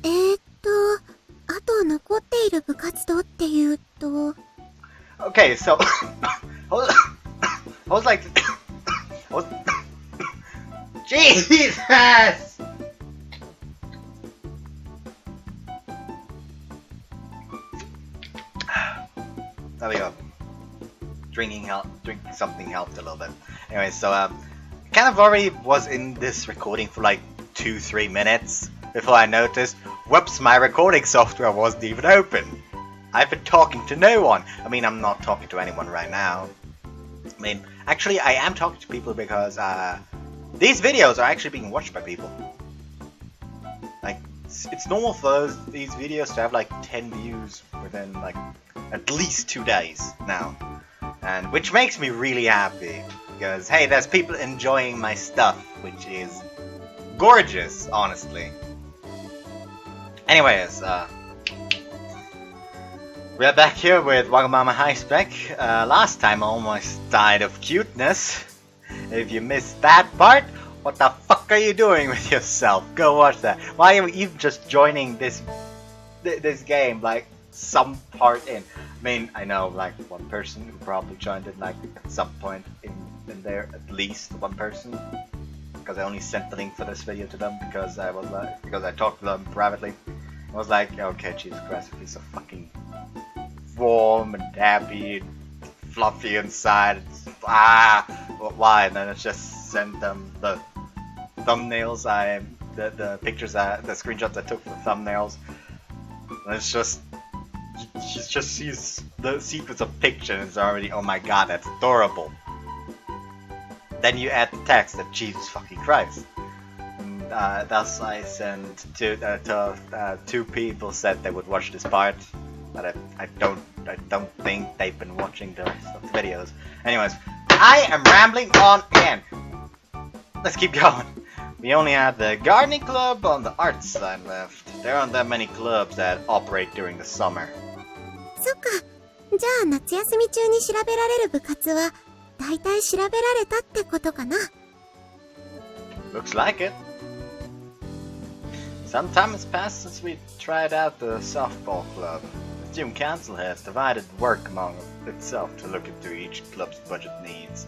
あと残っている部活動っていうと... Okay, so... I was like... Jesus! There we go. Drinking something helped a little bit. Anyway, so kind of already was in this recording for like 2-3 minutes before I noticed, whoops, my recording software wasn't even open. I've been talking to no one. I mean, I'm not talking to anyone right now. I mean, actually, I am talking to people because these videos are actually being watched by people. Like, it's normal for these videos to have like 10 views within like at least 2 days now. And which makes me really happy. Because, hey, there's people enjoying my stuff, which is gorgeous, honestly. Anyways, we're back here with WAGAMAMA High Spec. Last time I almost died of cuteness. If you missed that part, what the fuck are you doing with yourself? Go watch that. Why are you even just joining this game, like, some part in? I mean, I know, like, one person who probably joined it, like, at some point in there, at least one person. Because I only sent the link for this video to them because I was like, because I talked to them privately. I was like, okay, Jesus Christ, if he's so fucking warm and happy and fluffy inside, it's, why? And then I just sent them the thumbnails, the pictures, the screenshots I took for the thumbnails. And it's just, she just sees the sequence of picture and it's already, oh my god, that's adorable. Then you add the text that Jesus fucking Christ. And thus I sent two people said they would watch this part, but I don't think they've been watching the rest of the videos. Anyways, I am rambling on again. Let's keep going. We only have the gardening club on the art side left. There aren't that many clubs that operate during the summer. そっか。じゃあ夏休み中に調べられる部活はだいたい調べられたってことかな。Looks like it. Some time has passed since we tried out the softball club. The gym council has divided work among itself to look into each club's budget needs.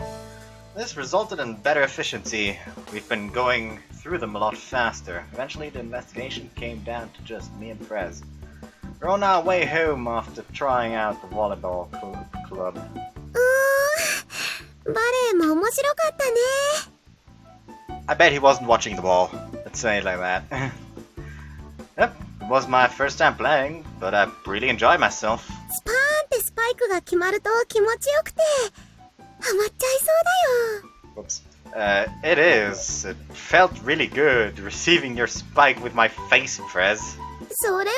This resulted in better efficiency. We've been going through them a lot faster. Eventually the investigation came down to just me and Prez. We're on our way home after trying out the volleyball club. バレエも面白かったね。 I bet he wasn't watching the ball. Let's say it like that. Yep, it was my first time playing, but I really enjoyed myself. スパーンってスパイクが決まると気持ちよくてハマっちゃいそうだよ。 Whoops. It is. It felt really good receiving your spike with my face, Prez. それは謝っ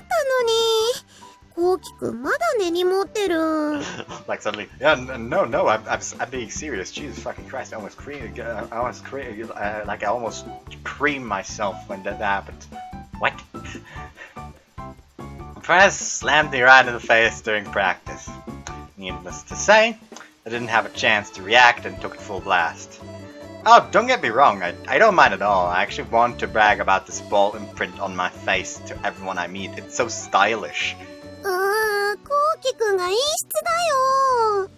たのに。こうきくんまだ根に持ってる。Like suddenly, yeah, no, I'm being serious. Jesus fucking Christ! I almost creamed myself when that happened. What? Prez slammed me right in the face during practice. Needless to say, I didn't have a chance to react and took it full blast. Oh, don't get me wrong, I don't mind at all. I actually want to brag about this ball imprint on my face to everyone I meet. It's so stylish. こうきくんが演出だよ。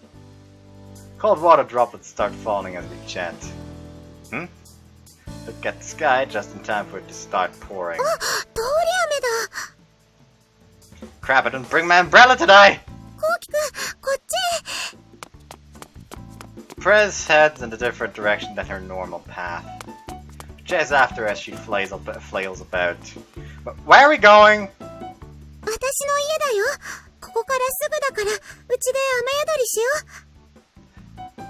Cold water droplets start falling as we chat. Look at the sky just in time for it to start pouring. 通り雨だ。 Crap, I didn't bring my umbrella today! こうきくん、こっち。 Prez heads in a different direction than her normal path. Chase after as she flails about. But where are we going? 私の家だよ。ここからすぐだから、うちで雨宿りしよう。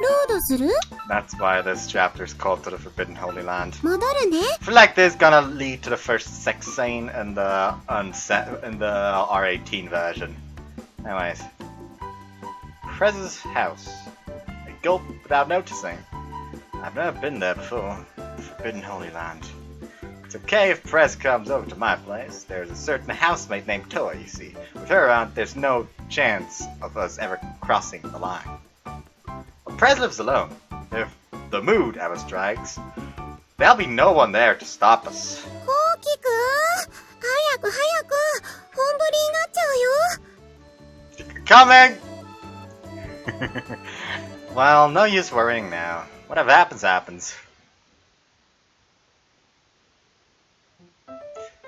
ロードする？ That's why this chapter is called To the Forbidden Holy Land. 戻るね。 I feel like this is gonna lead to the first sex scene in the R18 version. Anyways. Prez's house. I gulp without noticing. I've never been there before. Forbidden Holy Land. It's okay if Prez comes over to my place. There's a certain housemate named Toa, you see. With her around, there's no chance of us ever crossing the line. But Prez lives alone. If the mood ever strikes, there'll be no one there to stop us. こ coming! Well, no use worrying now. Whatever happens, happens.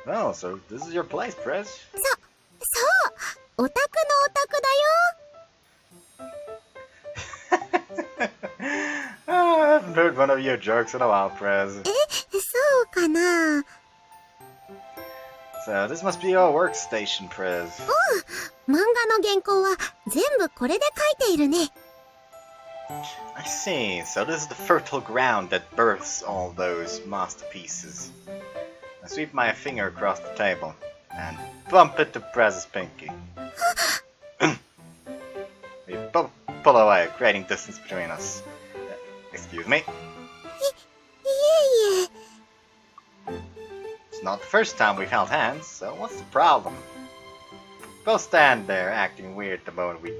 Oh, so this is your place, Prez? そう、オタクのオタクだよ。Oh, I haven't heard one of your jokes in a while, Prez. そうかな。So, this must be your workstation, Prez. 漫画の原稿は全部これで書いているね。I see. So this is the fertile ground that births all those masterpieces. I sweep my finger across the table and bump it to Prez's pinky. We both pull away, creating distance between us. Excuse me? いえいえ。It's not the first time we've held hands, so what's the problem? We both stand there acting weird the moment we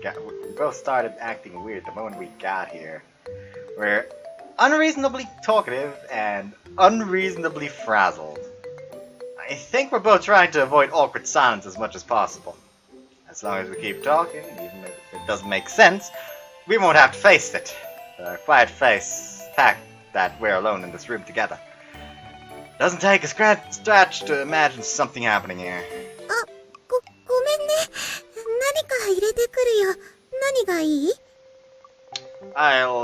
both started acting weird the moment we got here. We're unreasonably talkative and unreasonably frazzled. I think we're both trying to avoid awkward silence as much as possible. As long as we keep talking, even if it doesn't make sense, we won't have to face it. The quiet fact that we're alone in this room together. Doesn't take a stretch to imagine something happening here. ごめんね。何か入れてくるよ。何がいい？ I'll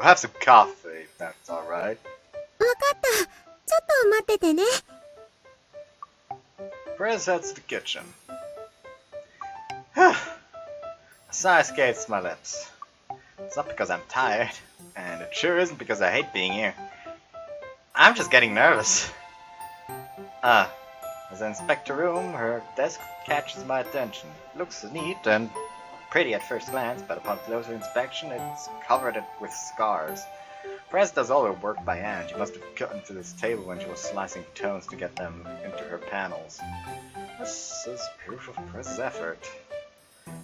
have some coffee, if that's alright. わかった。ちょっと待っててね。Prez heads to the kitchen. A sigh escapes my lips. It's not because I'm tired, and it sure isn't because I hate being here. I'm just getting nervous. As I inspect the room, her desk catches my attention. It looks neat and pretty at first glance, but upon closer inspection, it's covered with scars. Prez does all her work by hand. She must have cut into this table when she was slicing tones to get them into her panels. This is proof of Prez's effort.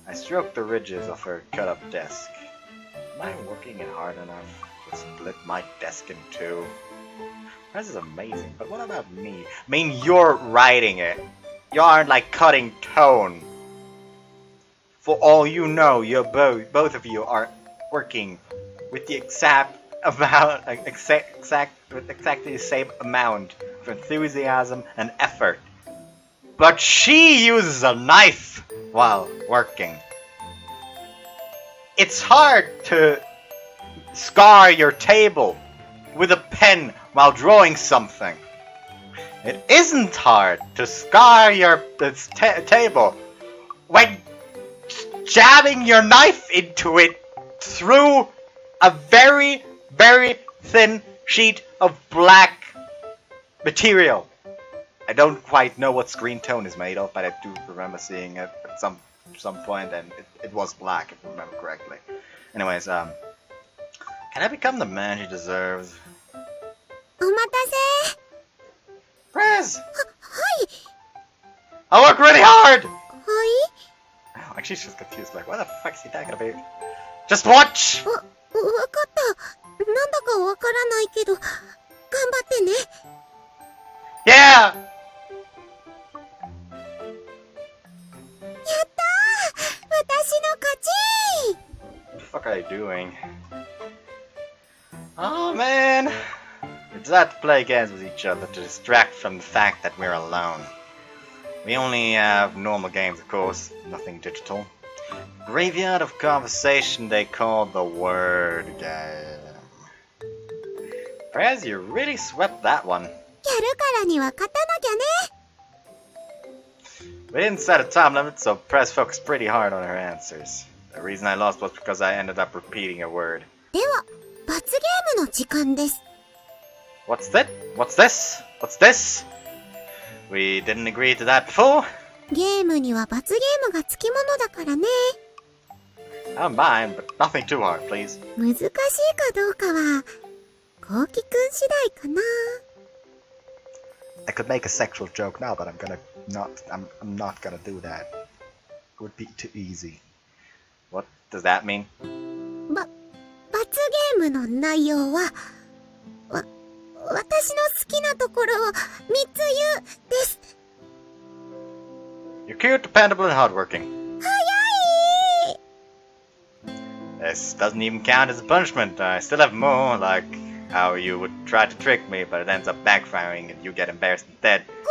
I stroke the ridges of her cut-up desk. Am I working it hard enough to split my desk in two? Prez is amazing, but what about me? I mean, you're writing it. You aren't like cutting tone. For all you know, you're both of you are working with the exact amount, with exactly the same amount of enthusiasm and effort. But she uses a knife while working. It's hard to scar your table with a pen while drawing something. It isn't hard to scar your table when jabbing your knife into it through a very, very thin sheet of black material. I don't quite know what screen tone is made of, but I do remember seeing it at some point, and it was black, if I remember correctly. Anyways, can I become the man he deserves? お待たせ。 Prez! はい。 I work really hard! はい。 Like, she's just confused, like, what the fuck is he talking about? Just watch! わかった。なんだかわからないけど、頑張ってね。Yeah! やったー！私の勝ち！ What the fuck are you doing? Oh man! We decide to play games with each other to distract from the fact that we're alone. We only have normal games, of course, nothing digital. Graveyard of conversation they call the word game. Prez, you really swept that one. やるからには勝たなきゃね。 We didn't set a time limit, so Prez focused pretty hard on her answers. The reason I lost was because I ended up repeating a word. では、罰ゲームの時間です。 What's that? What's this? What's this? We didn't agree to that before. ゲームには罰ゲームがつきものだからね。 I don't mind, but nothing too hard, please. 難しいかどうかは、こうきくん次第かな。 I could make a sexual joke now, but I'm not gonna do that. It would be too easy. What does that mean? 罰ゲームの内容は、私の好きなところを3つ言うです。You're cute, dependable, and hardworking. 早い。 This doesn't even count as a punishment. I still have more, like how you would try to trick me, but it ends up backfiring and you get embarrassed instead. ごめん、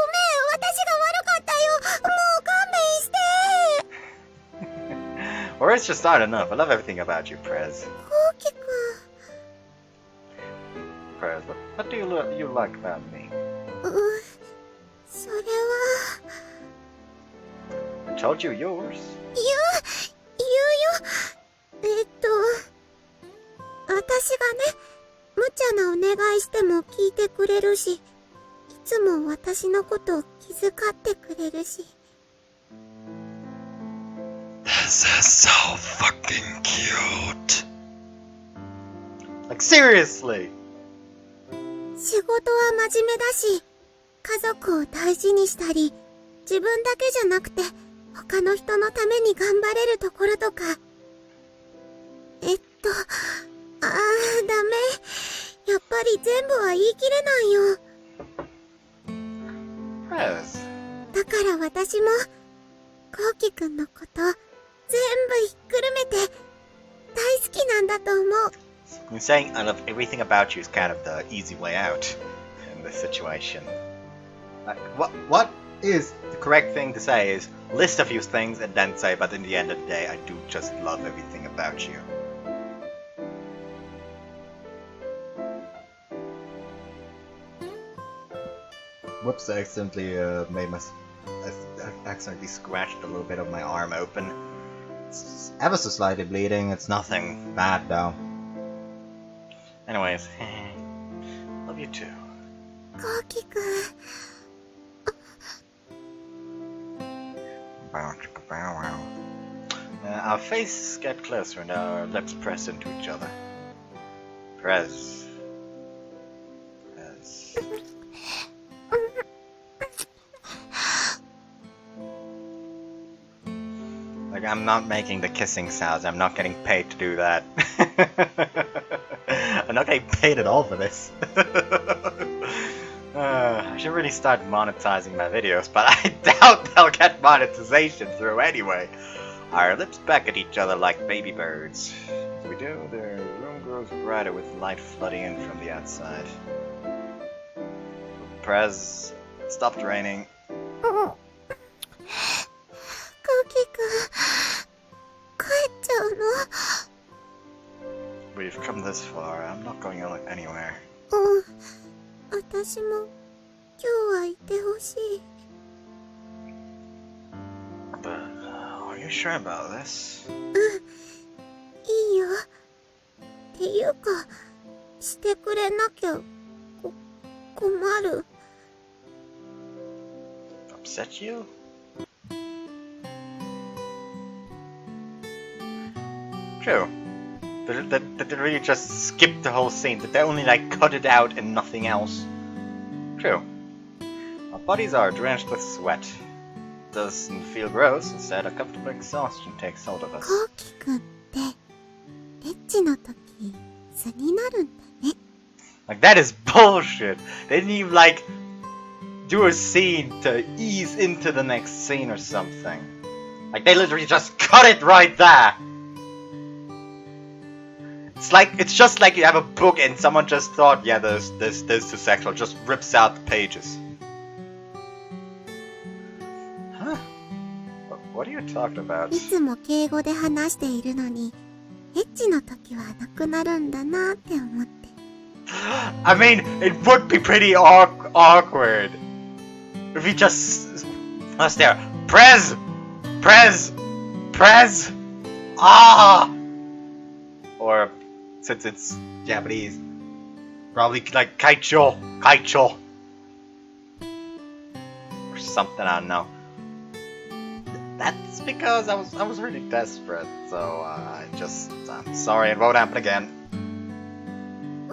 私が悪かったよ。もう勘弁して。 Words just aren't enough. I love everything about you, Prez. コウキくん。Prez, what do you like about me? それは。I told you yours. 言うよ。私がね、無茶なお願いしても聞いてくれるし、いつも私のことを気遣ってくれるし。This is so fucking cute. Like seriously. 仕事は真面目だし、家族を大事にしたり、自分だけじゃなくて他の人のために頑張れるところとか。ダメ。やっぱり全部は言い切れないよ。だから私も、コウキくんのこと、全部ひっくるめて、大好きなんだと思う。Saying I love everything about you is kind of the easy way out in this situation. Like, what is the correct thing to say is list a few things and then say, but in the end of the day, I do just love everything about you. Whoops! I accidentally accidentally scratched a little bit of my arm open. It's ever so slightly bleeding. It's nothing bad though. Anyways, love you too. コウキくん。Our faces get closer and our lips press into each other. Prez. Like, I'm not making the kissing sounds. I'm not getting paid to do that. I'm not getting paid at all for this. I should really start monetizing my videos, but I doubt they'll get monetization through anyway. Our lips peck at each other like baby birds. As we do, the room grows brighter with light flooding in from the outside. Prez, it stopped raining. コウキくん、帰っちゃうの？ We've come this far. I'm not going anywhere. 私も今日はいてほしい。But are you sure about this? いいよ。っていうか、してくれなきゃ困る。Upset you? True. Did they really just skip the whole scene? Did they only like cut it out and nothing else? True. Our bodies are drenched with sweat. Doesn't feel gross, instead a comfortable exhaustion takes hold of us. コウキくんって、エッチの時、素になるんだね。Like, that is bullshit! They didn't even like do a scene to ease into the next scene or something. Like, they literally just cut it right there! It's just like you have a book and someone just thought, yeah, this is sexual, just rips out the pages. Huh? What are you talking about? いつも敬語で話しているのに、エッチの時はなくなるんだなって思って。I mean, it would be pretty awkward if you just was there. Prez! Ah! Or since it's Japanese, probably like kaicho, or something. I don't know. That's because I was really desperate. So I'm sorry, it won't happen again.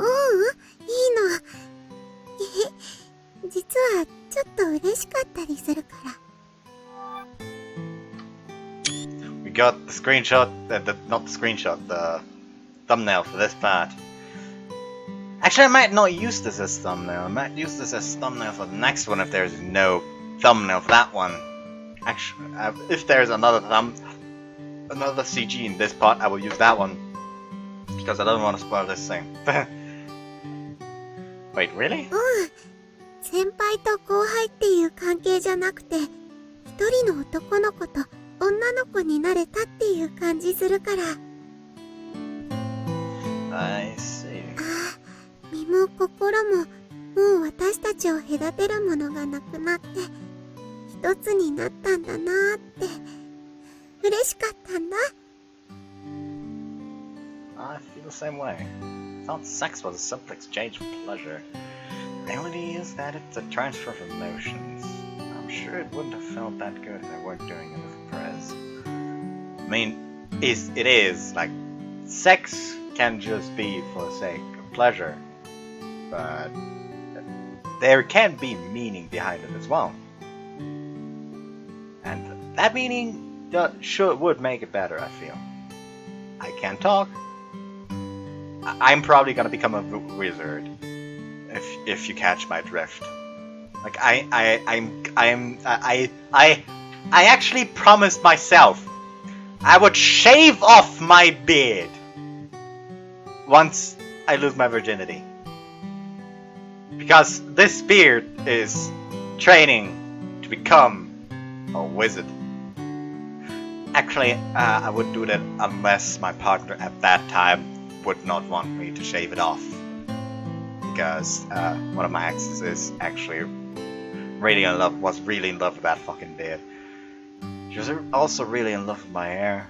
いいの。実はちょっと嬉しかったりするから。We got the screenshot, not the screenshot, the thumbnail for this part. Actually, I might not use this as thumbnail. I might use this as thumbnail for the next one if there's no thumbnail for that one. Actually, if there's another CG in this part, I will use that one. Because I don't want to spoil this thing. Wait, really? 先輩と後輩っていう関係じゃなくて、一人の男の子と女の子になれたっていう感じするから。I see. 身も心も、もう私たちを隔てるものがなくなって、一つになったんだなーって、嬉しかったんだ。I feel the same way. Thought sex was a simple exchange of pleasure. Reality is that it's a transfer of emotions. I'm sure it wouldn't have felt that good if I weren't doing it with Prez. I mean, it is, like, sex can just be for the sake of pleasure. But there can be meaning behind it as well. And that meaning would make it better, I feel. I can't talk. I'm probably gonna become a wizard if you catch my drift. Like I actually promised myself I would shave off my beard once I lose my virginity. Because this beard is training to become a wizard. Actually, I would do that unless my partner at that time would not want me to shave it off. Because one of my exes is actually was really in love with that fucking beard. She was also really in love with my hair.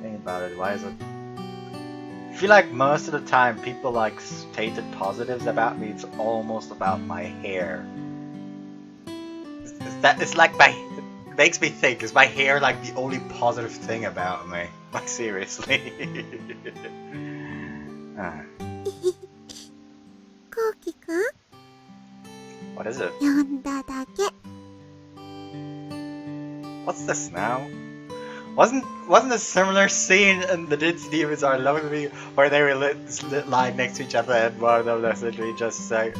Think about it, why is it? I feel like most of the time people like stated positives about me, it's almost about my hair. It's like it makes me think, is my hair like the only positive thing about me? Like seriously. こうきくん What is it? 呼んだだけ。 What's this now? Wasn't a similar scene in the Did Demons Are in Love with Me where they were lying next to each other and one of them was literally just like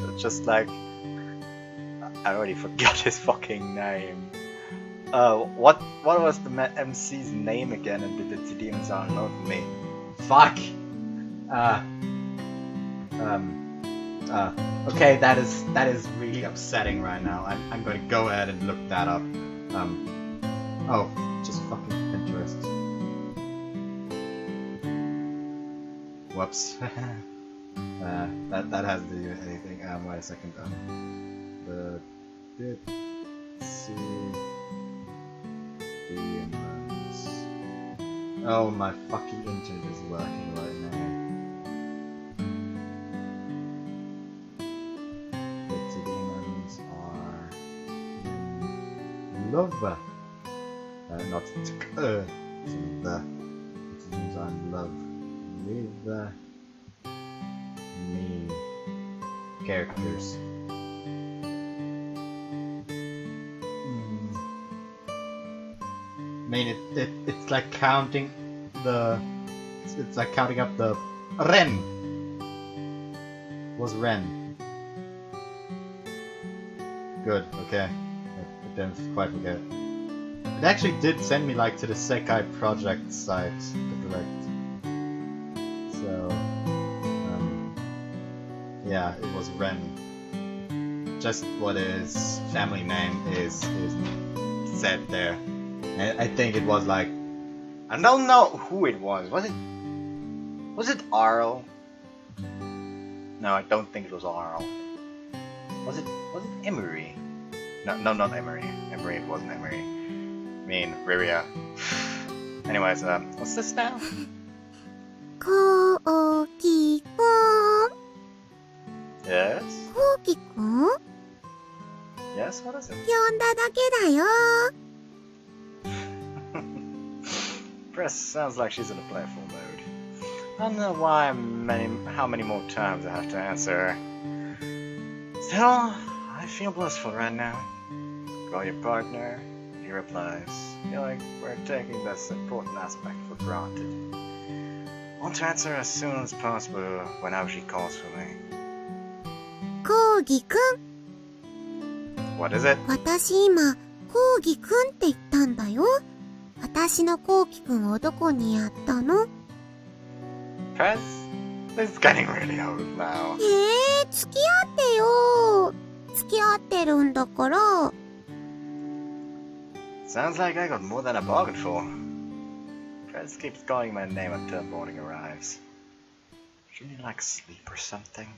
I already forgot his fucking name. What was the MC's name again in the Did Demons Are in Love with Me? Fuck. Okay, that is really upsetting right now. I'm going to go ahead and look that up. Oh, just fucking Pinterest. Whoops. That hasn't to do with anything. Wait a second. The Did Demons. Oh, my fucking internet is working right now. Did Demons Are in Love. Not so the Demons Are in Love with me characters. I mean, it's like counting the. It's like counting up the. Ren was Ren. Good. Okay. I didn't quite forget. It actually did send me like to the Sekai project site to correct. So yeah, it was Ren. Just what his family name is said there. And I think it was like, I don't know who it was. Was it Arl? No, I don't think it was Arl. Was it Emery? No, not Emery. Emery, it wasn't Emery. I mean, Riria. Anyways, what's this now? こうきくん Yes? こうきくん Yes, what is it? 呼んだだけだよ。 Press sounds like she's in a playful mood. I don't know how many more times I have to answer. Still, I feel blissful right now. Call your partner, he replies. Feel like we're taking this important aspect for granted. Want to answer as soon as possible whenever she calls for me. コウギくん。 What is it? 私今、コウギくんって言ったんだよ。私のコウキくんをどこにやったの？ Prez? This is getting really old now. 付き合ってよ。付き合ってるんだから。 Sounds like I got more than I bargained for. Prez keeps calling my name until morning arrives. Shouldn't he like sleep or something?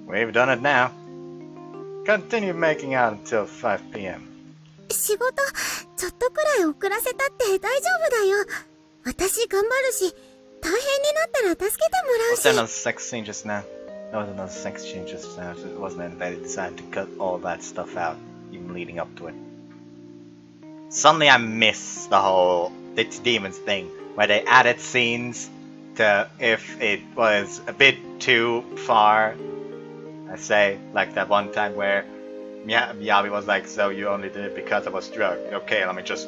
We've done it now. Continue making out until 5 p.m. 仕事、ちょっとくらい遅らせたって大丈夫だよ。私頑張るし、大変になったら助けてもらう Was し。 there another sex scene just now? There was another sex scene just now. It wasn't it? They decided to cut all that stuff out, even leading up to it. Suddenly I miss the whole It's Demons thing, where they added scenes to if it was a bit too far. I say, like that one time where Miyabi was like, so you only did it because I was drunk. Okay, let me just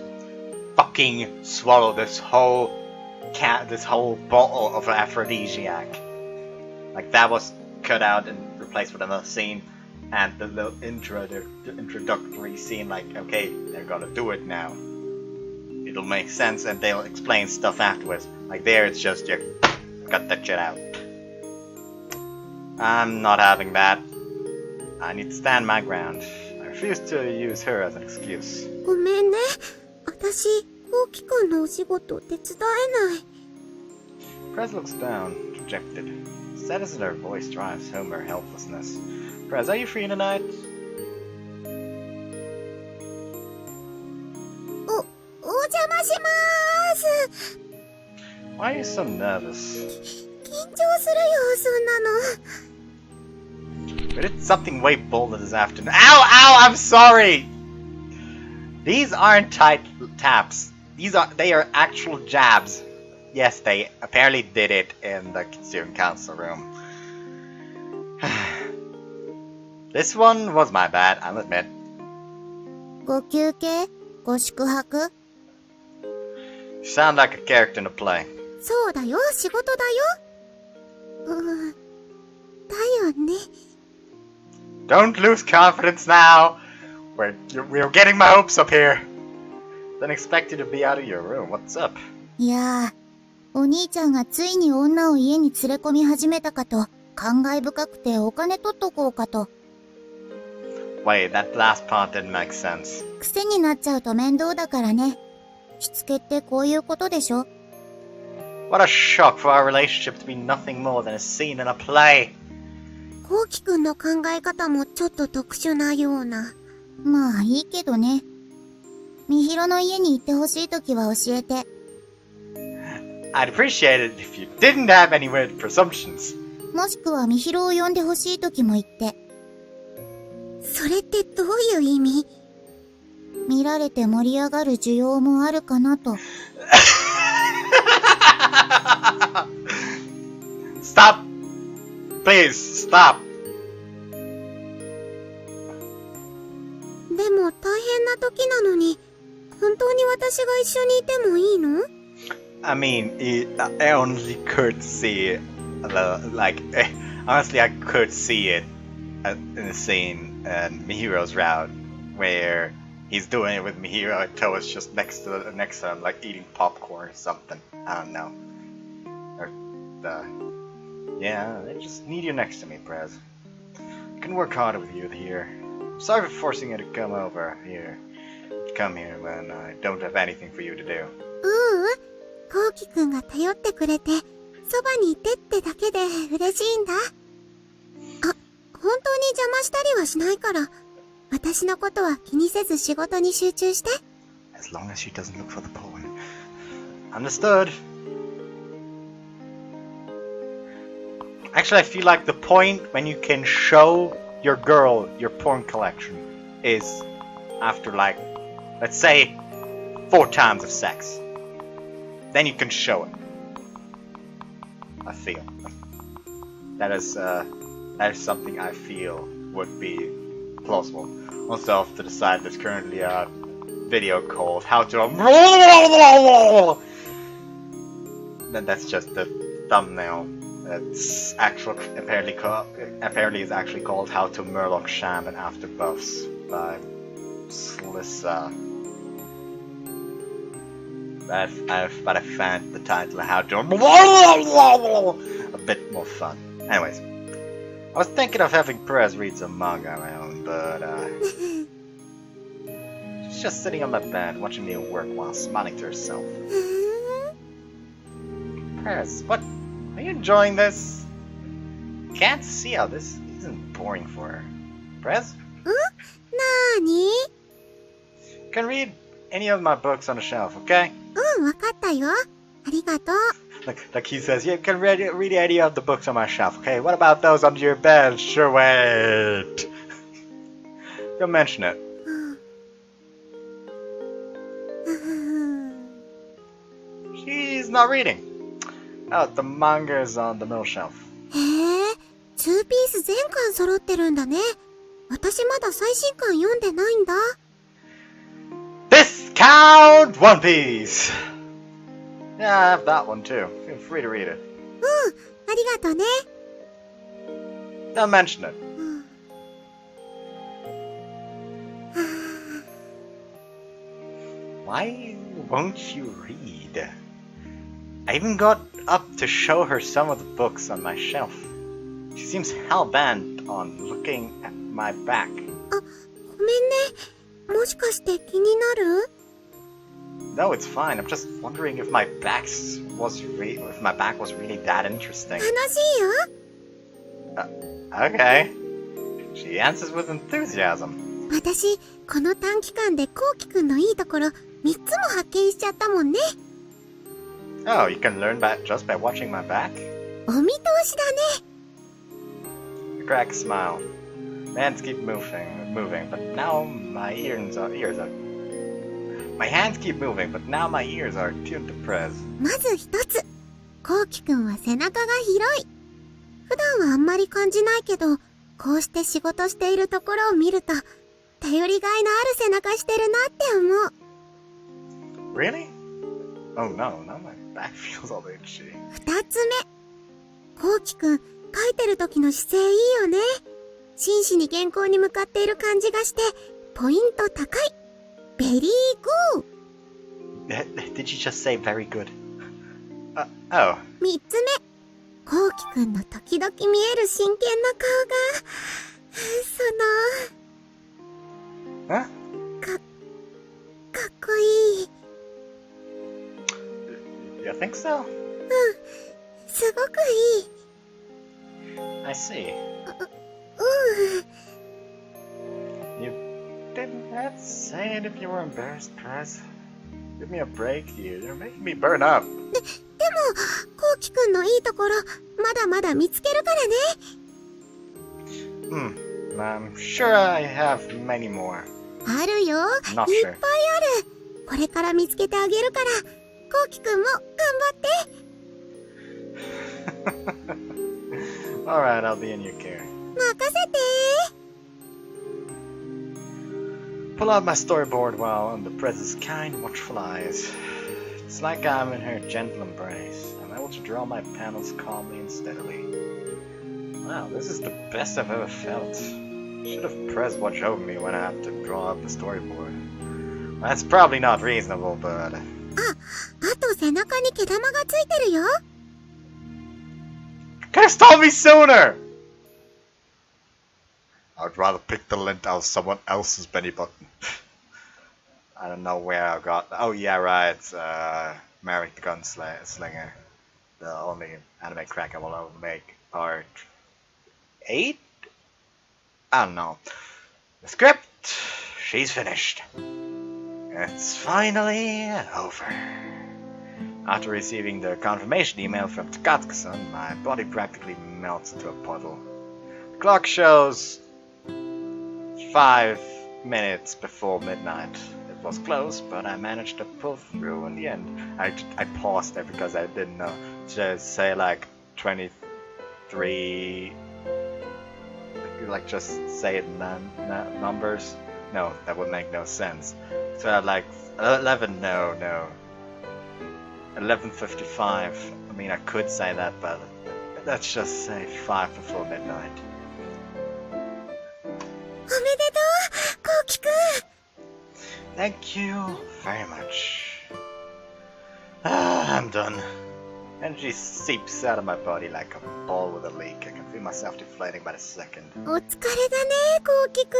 fucking swallow this whole bottle of aphrodisiac. Like that was cut out and replaced with another scene, and the little introductory scene, like, okay, they're gonna do it now. It'll make sense, and they'll explain stuff afterwards. Like there, it's just you cut that shit out. I'm not having that. I need to stand my ground. I refuse to use her as an excuse. ごめんね。私、コウキくんのお仕事手伝えない。 Prez looks down, dejected. Sad as her voice drives home her helplessness. Prez, are you free tonight? お邪魔しまーす。 Why are you so nervous? 緊張するよ、そんなの。 We did something way bolder this afternoon. Ow! I'm sorry! These aren't tight taps. They are actual jabs. Yes, they apparently did it in the student council room. This one was my bad, I'll admit. ご休憩？ご宿泊？ You sound like a character in a play. そうだよ、仕事だよ。だよね。 Don't lose confidence now. We're getting my hopes up here. Didn't expect you to be out of your room. What's up? いやー、お兄ちゃんがついに女を家に連れ込み始めたかと、感慨深くてお金取っとこうかと。 Wait, that last part didn't make sense. 癖になっちゃうと面倒だからね。しつけってこういうことでしょ？ What a shock for our relationship to be nothing more than a scene in a play. コウキくんの考え方もちょっと特殊なような。まあいいけどね。みひろの家に行ってほしいときは教えて。 I'd appreciate it if you didn't have any weird presumptions. もしくはみひろを呼んでほしいときも言って。それってどういう意味？見られて盛り上がる需要もあるかなと。Stop! Please, stop! でも大変な時なのに、本当に私が一緒にいてもいいの？ I mean, I honestly could see, honestly I could see it in the scene in Mihiro's route, where he's doing it with Mihiro and Toa's just next to him, like eating popcorn or something. I don't know. Yeah, I just need you next to me, Prez. I can work harder with you here. Sorry for forcing you to come over here. Come here when I don't have anything for you to do. コウキくんが頼ってくれて、そばにいてってだけで嬉しいんだ。あ、本当に邪魔したりはしないから、私のことは気にせず仕事に集中して。As long as she doesn't look for the porn. Understood. Actually, I feel like the point when you can show your girl your porn collection is after, like, let's say 4 times of sex. Then you can show it. I feel. That is That is something I feel would be plausible. Also, off to the side, there's currently a video called How to. Then that's just the thumbnail. It's apparently it's actually called How to Murloc Shaman After Buffs by Slissa. But I found the title How to a bit more fun. Anyways, I was thinking of having Perez read some manga on my own, but she's just sitting on my bed watching me work while smiling to herself. Perez, what? Are you enjoying this? Can't see how this isn't boring for her. Perez? Nani? You can read any of my books on the shelf, okay? わかったよ。ありがとう。 Like he says, you can read any of the books on my shelf, okay? What about those under your bed? Sure, wait. Don't mention it. She's not reading. Oh, the manga is on the middle shelf. へえ、2ピース全巻揃ってるんだね。私まだ最新巻読んでないんだ。Discount One Piece! Yeah, I have that one too. Feel free to read it. ありがとね。 Don't mention it. Why won't you read? I even got up to show her some of the books on my shelf. She seems hell-bent on looking at my back. ごめんね。もしかして気になる？ No, it's fine. I'm just wondering if my back was really that interesting. 楽しいよ。 Okay. She answers with enthusiasm. 私、この短期間でコウキくんのいいところ3つも発見しちゃったもんね。 Oh, you can learn that just by watching my back? お見通しだね。 A crack smile. My hands keep moving, but now my ears are. My hands keep moving, but now my ears are tuned to Prez. まず一つ。コウキくんは背中が広い。普段はあんまり感じないけど、こうして仕事しているところを見ると、頼りがいのある背中してるなって思う。 Really? Oh no, now my back feels all itchy. 二つ目。コウキくん、書いてる時の姿勢いいよね。真摯に原稿に向かっている感じがして、ポイント高い。ベリーグー。 Did you just say very good? Oh. 三つ目。コウキくんの時々見える真剣な顔が、Huh? かっこいい。 You think so? すごくいい。 I see. You didn't have to say it if you were embarrassed, Prez. Give me a break, you're making me burn up. でも、コウキくんのいいところ、まだまだ見つけるからね。I'm sure I have many more. あるよ。いっぱい Not sure. ある。これから見つけてあげるから、コウキくんも頑張って。Alright, I'll be in your care. 任せて。 Pull out my storyboard while under Prez's kind, watchful eyes. It's like I'm in her gentle embrace. I'm able to draw my panels calmly and steadily. Wow, this is the best I've ever felt. Should have Prez watch over me when I have to draw up the storyboard. That's probably not reasonable, but... あと背中に毛玉がついてるよ。 Could have told me sooner! I'd rather pick the lint out of someone else's belly button. I don't know where I got... Oh yeah, right. Merrick the Gunslinger. The only anime crack I will ever make. Part 8? I don't know. The script, she's finished. It's finally over. After receiving the confirmation email from Takatsuka-san, my body practically melts into a puddle. The clock shows 5 minutes before midnight. It was close, but I managed to pull through in the end. I paused there because I didn't know. Should I say like 23 you like just say it in numbers? No, that would make no sense. So I'd like 11. No. 11:55. I mean, I could say that, but let's just say 5 before midnight. おめでとう、コウキくん。 Thank you very much. I'm done. Energy seeps out of my body like a ball with a leak. I can feel myself deflating by the second. お疲れだね、コウキくん。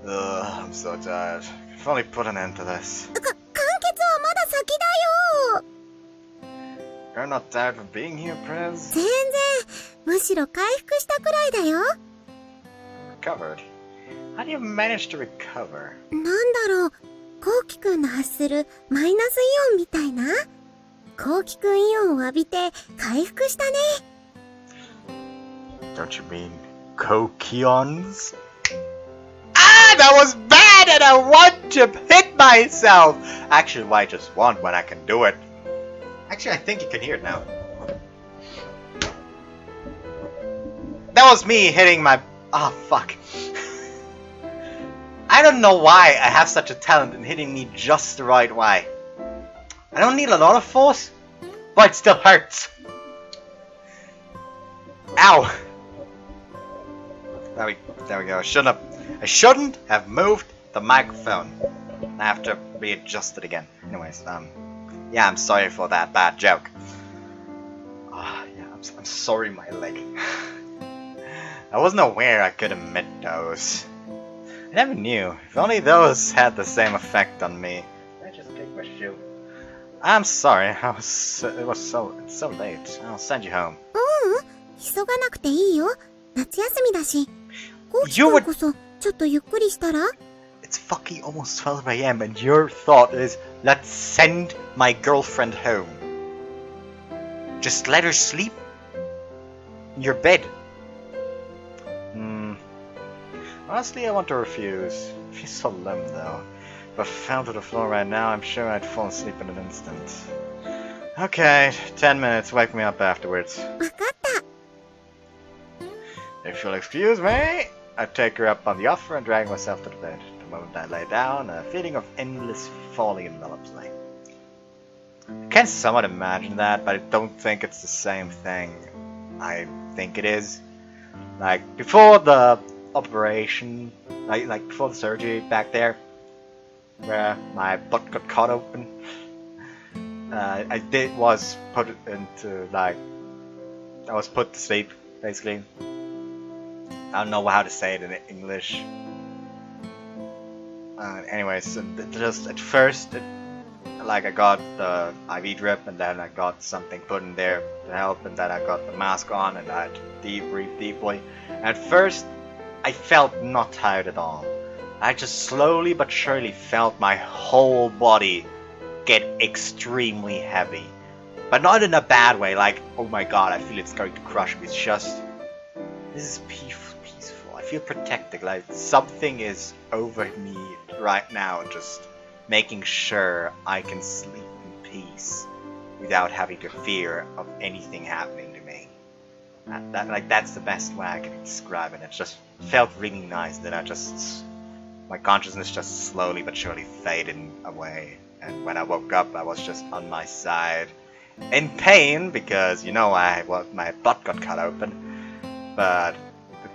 I'm so tired. If only put an end to this. 完結はまだ先だよ。 You're not tired of being here, Prez? 全然、むしろ回復したくらいだよ。 Recovered? How do you manage to recover? なんだろう、コウキくんの発するマイナスイオンみたいな。コウキくんイオンを浴びて回復したね。 Don't you mean Kokions? Ah, that was bad and I want to hit myself! Actually, why just want when I can do it? Actually, I think you can hear it now. That was me hitting my... Oh, fuck. I don't know why I have such a talent in hitting me just the right way. I don't need a lot of force, but it still hurts. Ow! There we go. I shouldn't have moved the microphone. I have to readjust it again. Anyways, yeah, I'm sorry for that bad joke. Yeah, I'm sorry, my leg. I wasn't aware I could emit those. I never knew. If only those had the same effect on me. I just kicked my shoe. I'm sorry. It's so late. I'll send you home. 急がなくていいよ。夏休みだし。コウキくんこそちょっとゆっくりしたら？ It's fucking almost 12 a.m. and your thought is, let's send my girlfriend home. Just let her sleep in your bed. Honestly, I want to refuse. It feels so limp though. If I fell to the floor right now, I'm sure I'd fall asleep in an instant. Okay, 10 minutes. Wake me up afterwards. わかった。 If you'll excuse me, I take her up on the offer and drag myself to the bed. The moment I lay down, a feeling of endless folly envelops me. I can somewhat imagine that, but I don't think it's the same thing I think it is. Like, before the operation, like before the surgery back there, where my butt got cut open, I was put to sleep, basically. I don't know how to say it in English. Anyways, just at first, I got the IV drip, and then I got something put in there to help, and then I got the mask on, and I had to breathe deeply. At first, I felt not tired at all. I just slowly but surely felt my whole body get extremely heavy. But not in a bad way, like, oh my god, I feel it's going to crush me. It's just, this is peaceful. I feel protected, like something is over me right now, just making sure I can sleep in peace without having to fear of anything happening to me. That's the best way I can describe it. It just felt really nice. Then my consciousness just slowly but surely faded away. And when I woke up, I was just on my side, in pain because my butt got cut open, but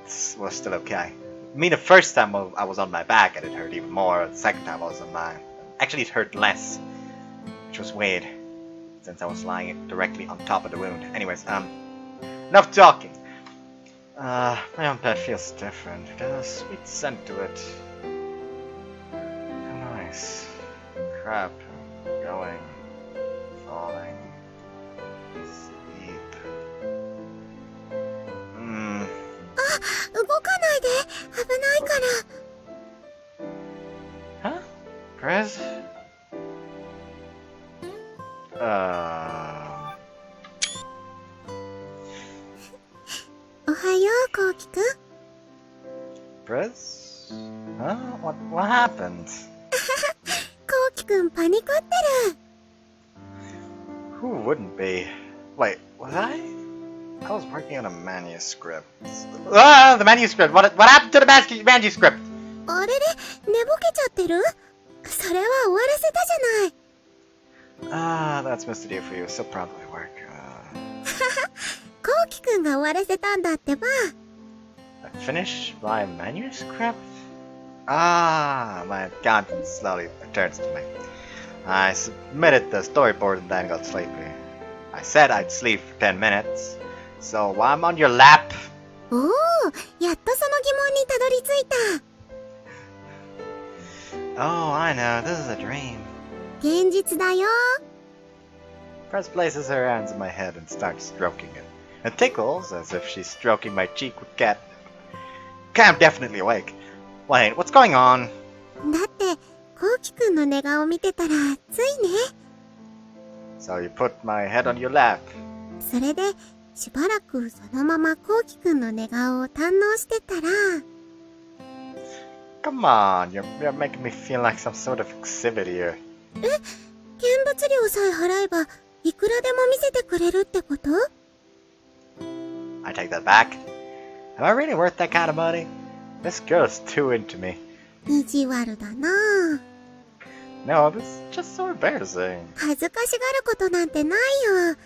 it was still okay. I mean, the first time I was on my back and it hurt even more. The second time I was on actually it hurt less, which was weird since I was lying directly on top of the wound. Anyways, enough talking. My own bed feels different. There's a sweet scent to it. How nice. Crap. Going. Falling. Sleep. 動かないで。危ないから。Huh? Prez? おはよう、コウキくん。 Prez? Huh? What happened? コウキくんパニクってる。 Who wouldn't be? Wait, was I? I was working on a manuscript. Ah, the manuscript! What happened to the manuscript? あれれ、寝ぼけちゃってる？それは終わらせたじゃない。Ah, that's mystery for you, so probably work. コウキくんが終わらせたんだってば。Finish my manuscript? Ah, my conscience slowly returns to me. I submitted the storyboard and then got sleepy. I said I'd sleep for 10 minutes, so I'm on your lap. おお、やっとその疑問にたどり着いた。Oh, I know, this is a dream. 現実だよ。Press places her hands on my head and starts stroking it. It tickles as if she's stroking my cheek with cat. I'm definitely awake. Wait, what's going on? だって、コウキくんの寝顔見てたら、ついね。So you put my head on your lap. それで、しばらくそのままコウキくんの寝顔を堪能してたら。Come on, you're making me feel like some sort of exhibit here. 見物料さえ払えば、いくらでも見せてくれるってこと？ I take that back. Am I really worth that kind of money? This girl's too into me. 意地悪だなぁ。No, this is just so embarrassing. 恥ずかしがることなんてないよ。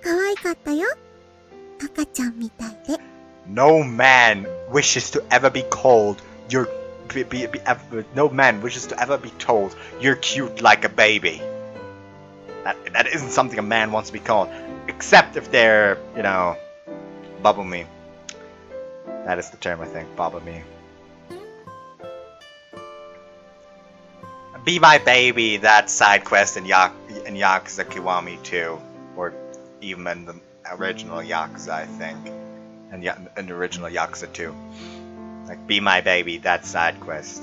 可愛かったよ。赤ちゃんみたいで。No man wishes to ever be called you're no man wishes to ever be told you're cute like a baby. That isn't something a man wants to be called, except if they're, you know, bubble me. That is the term, I think, bubble me. Be my baby, that side quest in Yakuza Kiwami 2, or even in the original Yakuza, I think, and in the original Yakuza 2. Like, be my baby, that side quest.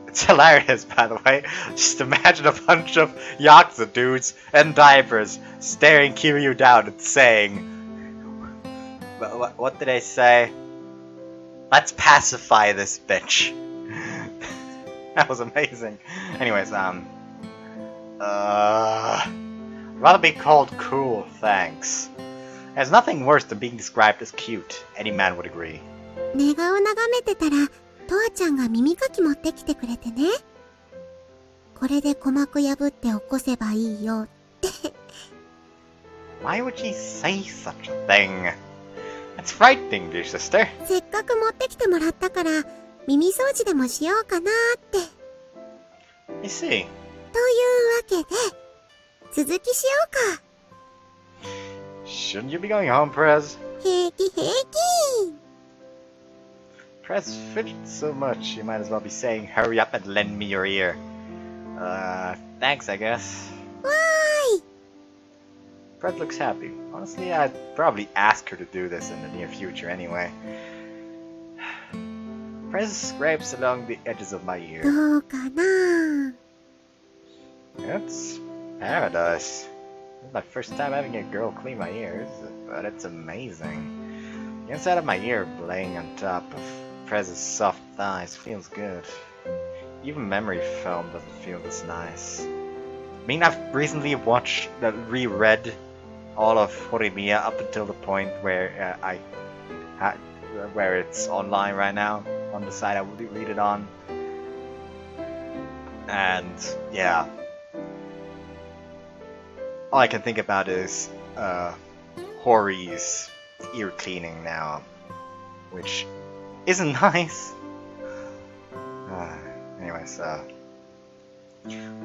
It's hilarious, by the way. Just imagine a bunch of Yakuza dudes in diapers staring Kiryu down and saying, what did they say? Let's pacify this bitch. That was amazing. Anyways, rather be called cool, thanks. There's nothing worse than being described as cute. Any man would agree. 寝顔眺めてたら、とわちゃんが耳かき持ってきてくれてね。これで鼓膜破って起こせばいいよって。Why would she say such a thing? That's frightening, dear sister. せっかく持ってきてもらったから、耳掃除でもしようかなって。I see. というわけで、続きしようか。Shouldn't you be going home, Perez? 平気平気。Perez fidgets so much, you might as well be saying, hurry up and lend me your ear. Thanks, I guess. Why? Perez looks happy. Honestly, I'd probably ask her to do this in the near future anyway. Perez scrapes along the edges of my ear. どうかな。 It's paradise. This is my first time having a girl clean my ears, but it's amazing. The inside of my ear laying on top of Prez's soft thighs feels good. Even memory foam doesn't feel this nice. I mean, I've recently reread all of Horimiya up until the point where where it's online right now, on the site I will read it on. And yeah, all I can think about is Hori's ear cleaning now, which isn't nice. Anyways, the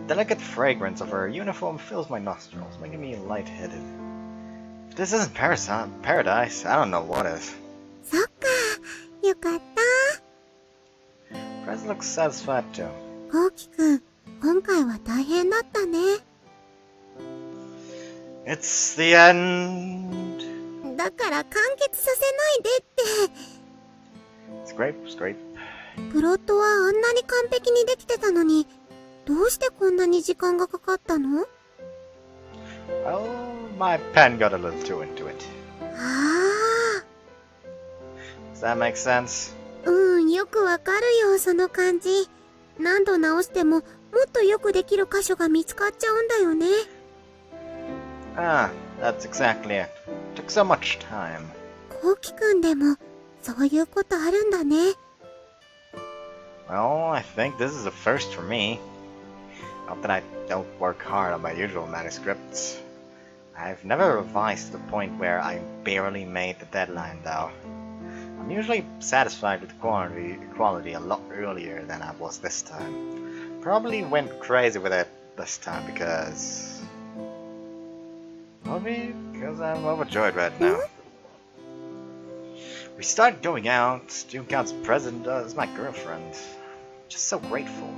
delicate fragrance of her uniform fills my nostrils, making me lightheaded. If this isn't paradise, I don't know what is. そっか、よかった。Prez looks satisfied too. コウキくん、今回は大変だったね。It's the end. だから完結させないでって。Scrape. プロットはあんなに完璧にできてたのに、どうしてこんなに時間がかかったの？ Well, my pen got a little too into it. ああ。Does that make sense? よくわかるよ、その感じ。何度直しても、もっとよくできる箇所が見つかっちゃうんだよね。Ah, that's exactly it. Took so much time. こうきくんでもそういうことあるんだね。Well, I think this is a first for me. Not that I don't work hard on my usual manuscripts. I've never revised to the point where I barely made the deadline, though. I'm usually satisfied with quality a lot earlier than I was this time. Probably went crazy with it this time because... Maybe because I'm overjoyed right now. We started going out. June counts present as my girlfriend. Just so grateful.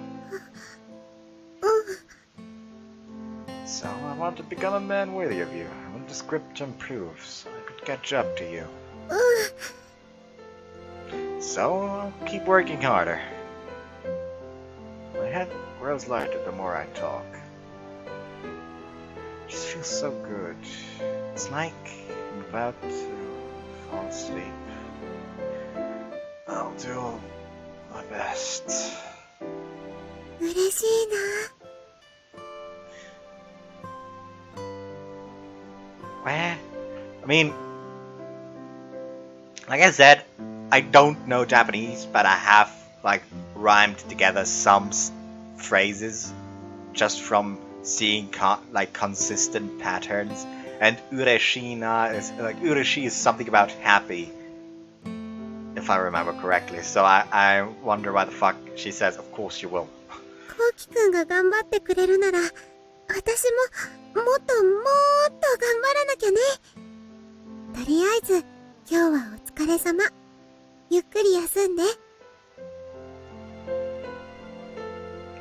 So I want to become a man worthy of you. I want the script to improve so I could catch up to you. So I'll keep working harder. My head grows lighter the more I talk. It just feels so good. It's like I'm about to fall asleep. I'll do my best. 嬉しいな。Well, I mean, like I said, I don't know Japanese, but I have like rhymed together some phrases just from seeing consistent patterns. And ureshina is like ureshi is something about happy, if I remember correctly. So I wonder why the fuck she says, "Of course you will." こうきくんが頑張ってくれるなら、私ももっと頑張らなきゃね。とりあえず今日はお疲れ様。ゆっくり休んで。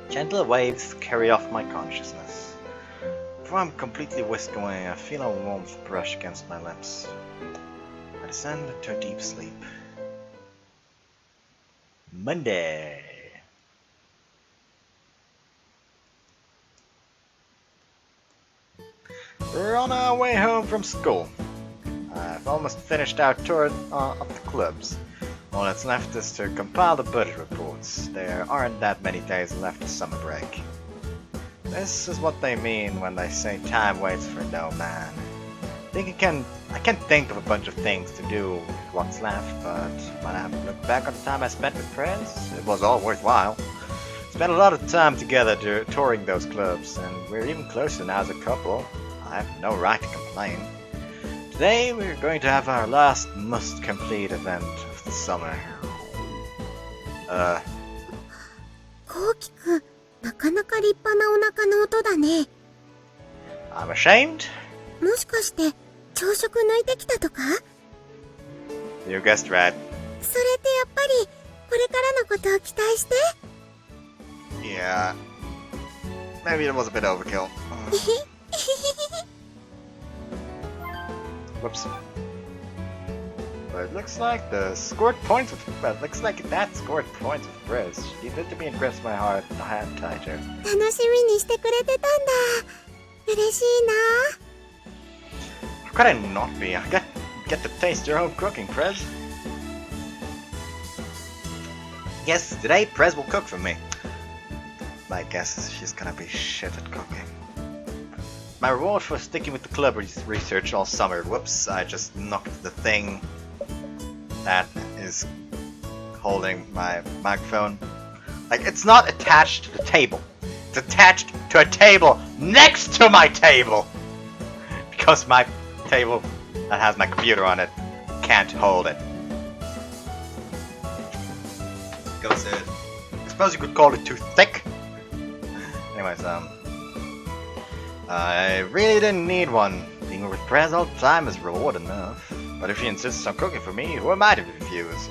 Gentle waves carry off my consciousness. Before I'm completely whisked away, I feel a warmth brush against my lips. I descend into a deep sleep. Monday. We're on our way home from school. I've almost finished our tour of the clubs. All that's left is to compile the budget reports. There aren't that many days left of summer break. This is what they mean when they say time waits for no man. I can't think of a bunch of things to do with what's left, but when I look back on the time I spent with friends, it was all worthwhile. Spent a lot of time together touring those clubs, and we're even closer now as a couple. I have no right to complain. Today we're going to have our last must-complete event of the summer. こうきくん、なかなか立派なお腹の音だね。I'm ashamed? もしかして朝食抜いてきたとか？ You guessed right. それってやっぱりこれからのことを期待して。Yeah. Maybe it was a bit overkill. Whoops. But it looks like that scored points with Briz. She did to me and grasp my heart the hand tighter. 楽しみにしてくれてたんだ。嬉しいな。How could I not be? I get to taste your own cooking, Prez. Yes, today Prez will cook for me. My guess is she's gonna be shit at cooking. My reward for sticking with the club research all summer. Whoops, I just knocked the thing that is holding my microphone. Like, it's not attached to the table. It's attached to a table next to my table! Because my table that has my computer on it can't hold it. Because I suppose you could call it too thick. Anyways, I really didn't need one. Being with Prez all the time is reward enough. But if she insists on cooking for me, who am I to refuse?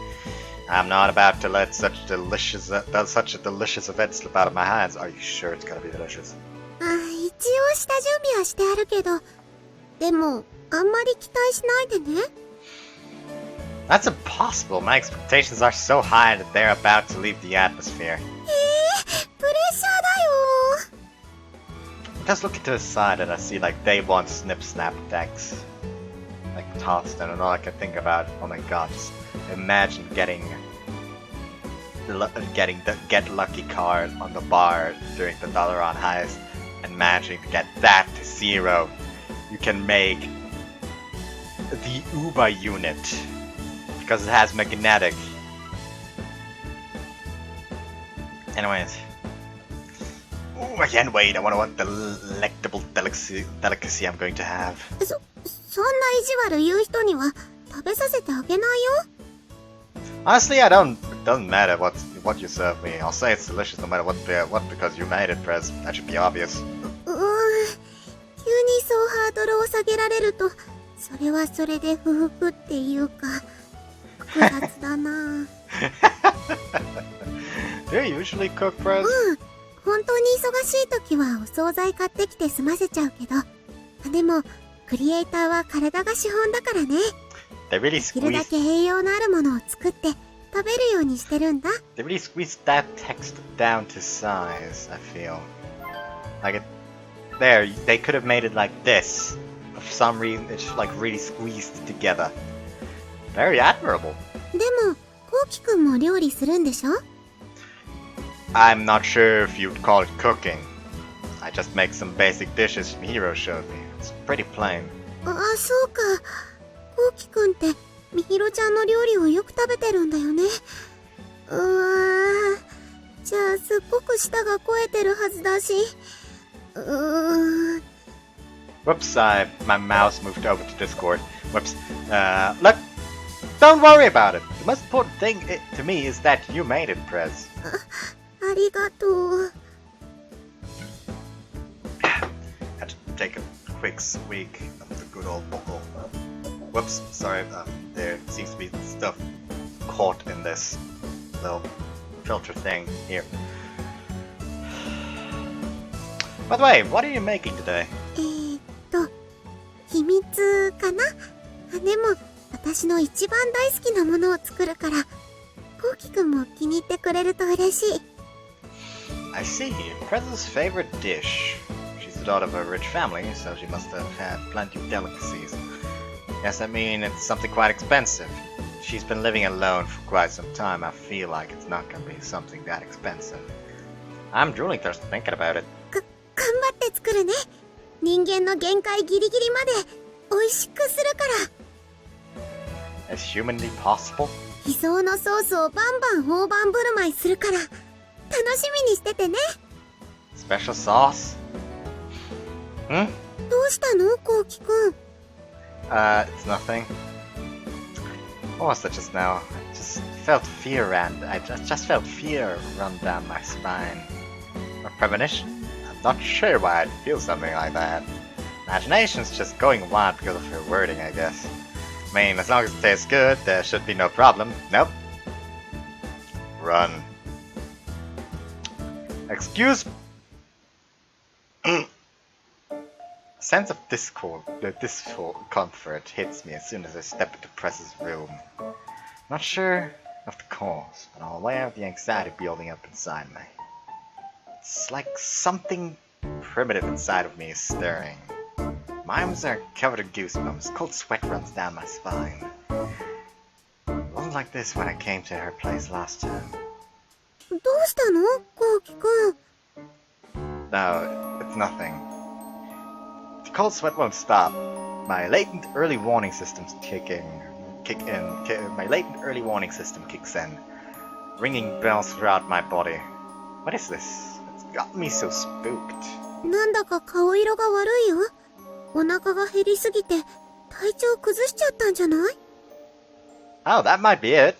I'm not about to let such a delicious event slip out of my hands. Are you sure it's gonna be delicious? 一応下準備はしてあるけど、でもあんまり期待しないでね。That's impossible. My expectations are so high that they're about to leave the atmosphere. プレッシャーだよ。Just looking to the side and I see like day one snip snap decks. Like tossed and all I can think about, oh my god, just imagine getting the get lucky card on the bar during the dollar on heist and managing to get that to 0. You can make the Uber unit Because it has magnetic. Anyways. Ooh, I can't wait. I wonder what delectable delicacy I'm going to have. そんな意地悪言う人には食べさせてあげないよ。 Honestly, it doesn't matter what you serve me. I'll say it's delicious no matter what because you made it, Prez. That should be obvious. 急にそうハードルを下げられると、それはそれで不服っていうか、複雑だな。Do you usually cook, Prez? 本当に忙しい時はお惣菜買ってきて済ませちゃうけど、でもクリエイターは体が資本だからね。They really できるだけ栄養のあるものを作って食べるようにしてるんだ。They really squeezed that text down to size, I feel. Like it there, they could have made it like this. For some reason it's like really squeezed together. Very admirable. でも、こうきくんも料理するんでしょ？ I'm not sure if you'd call it cooking. I just make some basic dishes Mihiro showed me. It's pretty plain. あ、そうか。こうきくんってみひろちゃんの料理をよく食べてるんだよね。じゃあすっごく舌が肥えてるはずだし。Whoops, my mouse moved over to Discord. Whoops. Look, don't worry about it. The most important thing to me is that you made it, Prez. ありがとう。 Had to take a quick swig of the good old bottle. Whoops, sorry, there seems to be stuff caught in this little filter thing here. By the way, what are you making today? 秘密かな？でも、私の一番大好きなものを作るから、こうきくんも気に入ってくれると嬉しい。I see. Prez's favorite dish. She's the daughter of a rich family, so she must have had plenty of delicacies. Yes, I mean, it's something quite expensive. She's been living alone for quite some time. I feel like it's not gonna be something that expensive. I'm drooling just thinking about it. 頑張って作るね。人間の限界ギリギリまで美味しくするから。As humanly possible? 理想のソースをバンバン大盤振る舞いするから、楽しみにしててね。Special sauce? Hmm? どうしたの、こうきくん。It's nothing. What was that just now? I just felt fear and I just felt fear run down my spine. A premonition? I'm not sure why I'd feel something like that. Imagination's just going wild because of her wording, I guess. I mean, as long as it tastes good, there should be no problem. Nope. Run. Excuse. A sense of discomfort hits me as soon as I step into Prez's room. Not sure of the cause, but I'm aware of the anxiety building up inside me. It's like something primitive inside of me is stirring. My arms are covered in goosebumps, cold sweat runs down my spine. It wasn't like this when I came to her place last time. どうしたの、こうきくん。 No, it's nothing. The cold sweat won't stop. My latent early warning system's my latent early warning system kicks in, ringing bells throughout my body. What is this? It's got me so spooked. なんだか顔色が悪いよ。お腹が減りすぎて体調崩しちゃったんじゃない？ Oh, that might be it.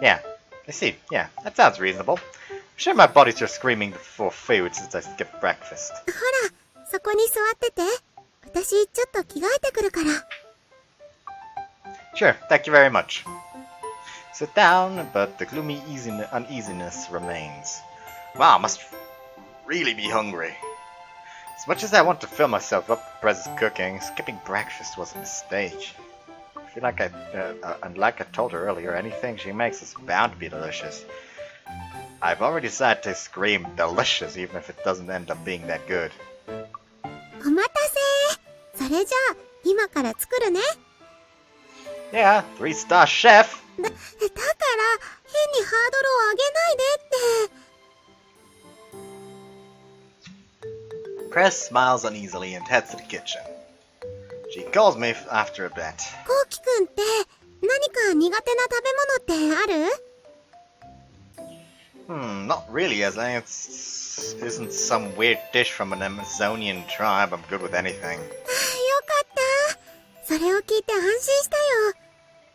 Yeah, I see. Yeah, that sounds reasonable. I'm sure my body's just screaming for food since I skipped breakfast. ほら、そこに座ってて。私ちょっと着替えてくるから。 Sure, thank you very much. Sit down, but the gloomy uneasiness remains. Wow, I must really be hungry. As much as I want to fill myself up with Prez's cooking, skipping breakfast was a mistake. I feel like like I told her earlier, anything she makes is bound to be delicious. I've already decided to scream delicious even if it doesn't end up being that good. お待たせ。それじゃあ今から作るね。 Yeah, 3-star chef! だから変にハードルを上げないでって。 Prez smiles uneasily and heads to the kitchen. She calls me after a bit. こうきくんって何か苦手な食べ物ってある？ Not really, as long as it isn't some weird dish from an Amazonian tribe. I'm good with anything. よかった。それを聞いて安心したよ。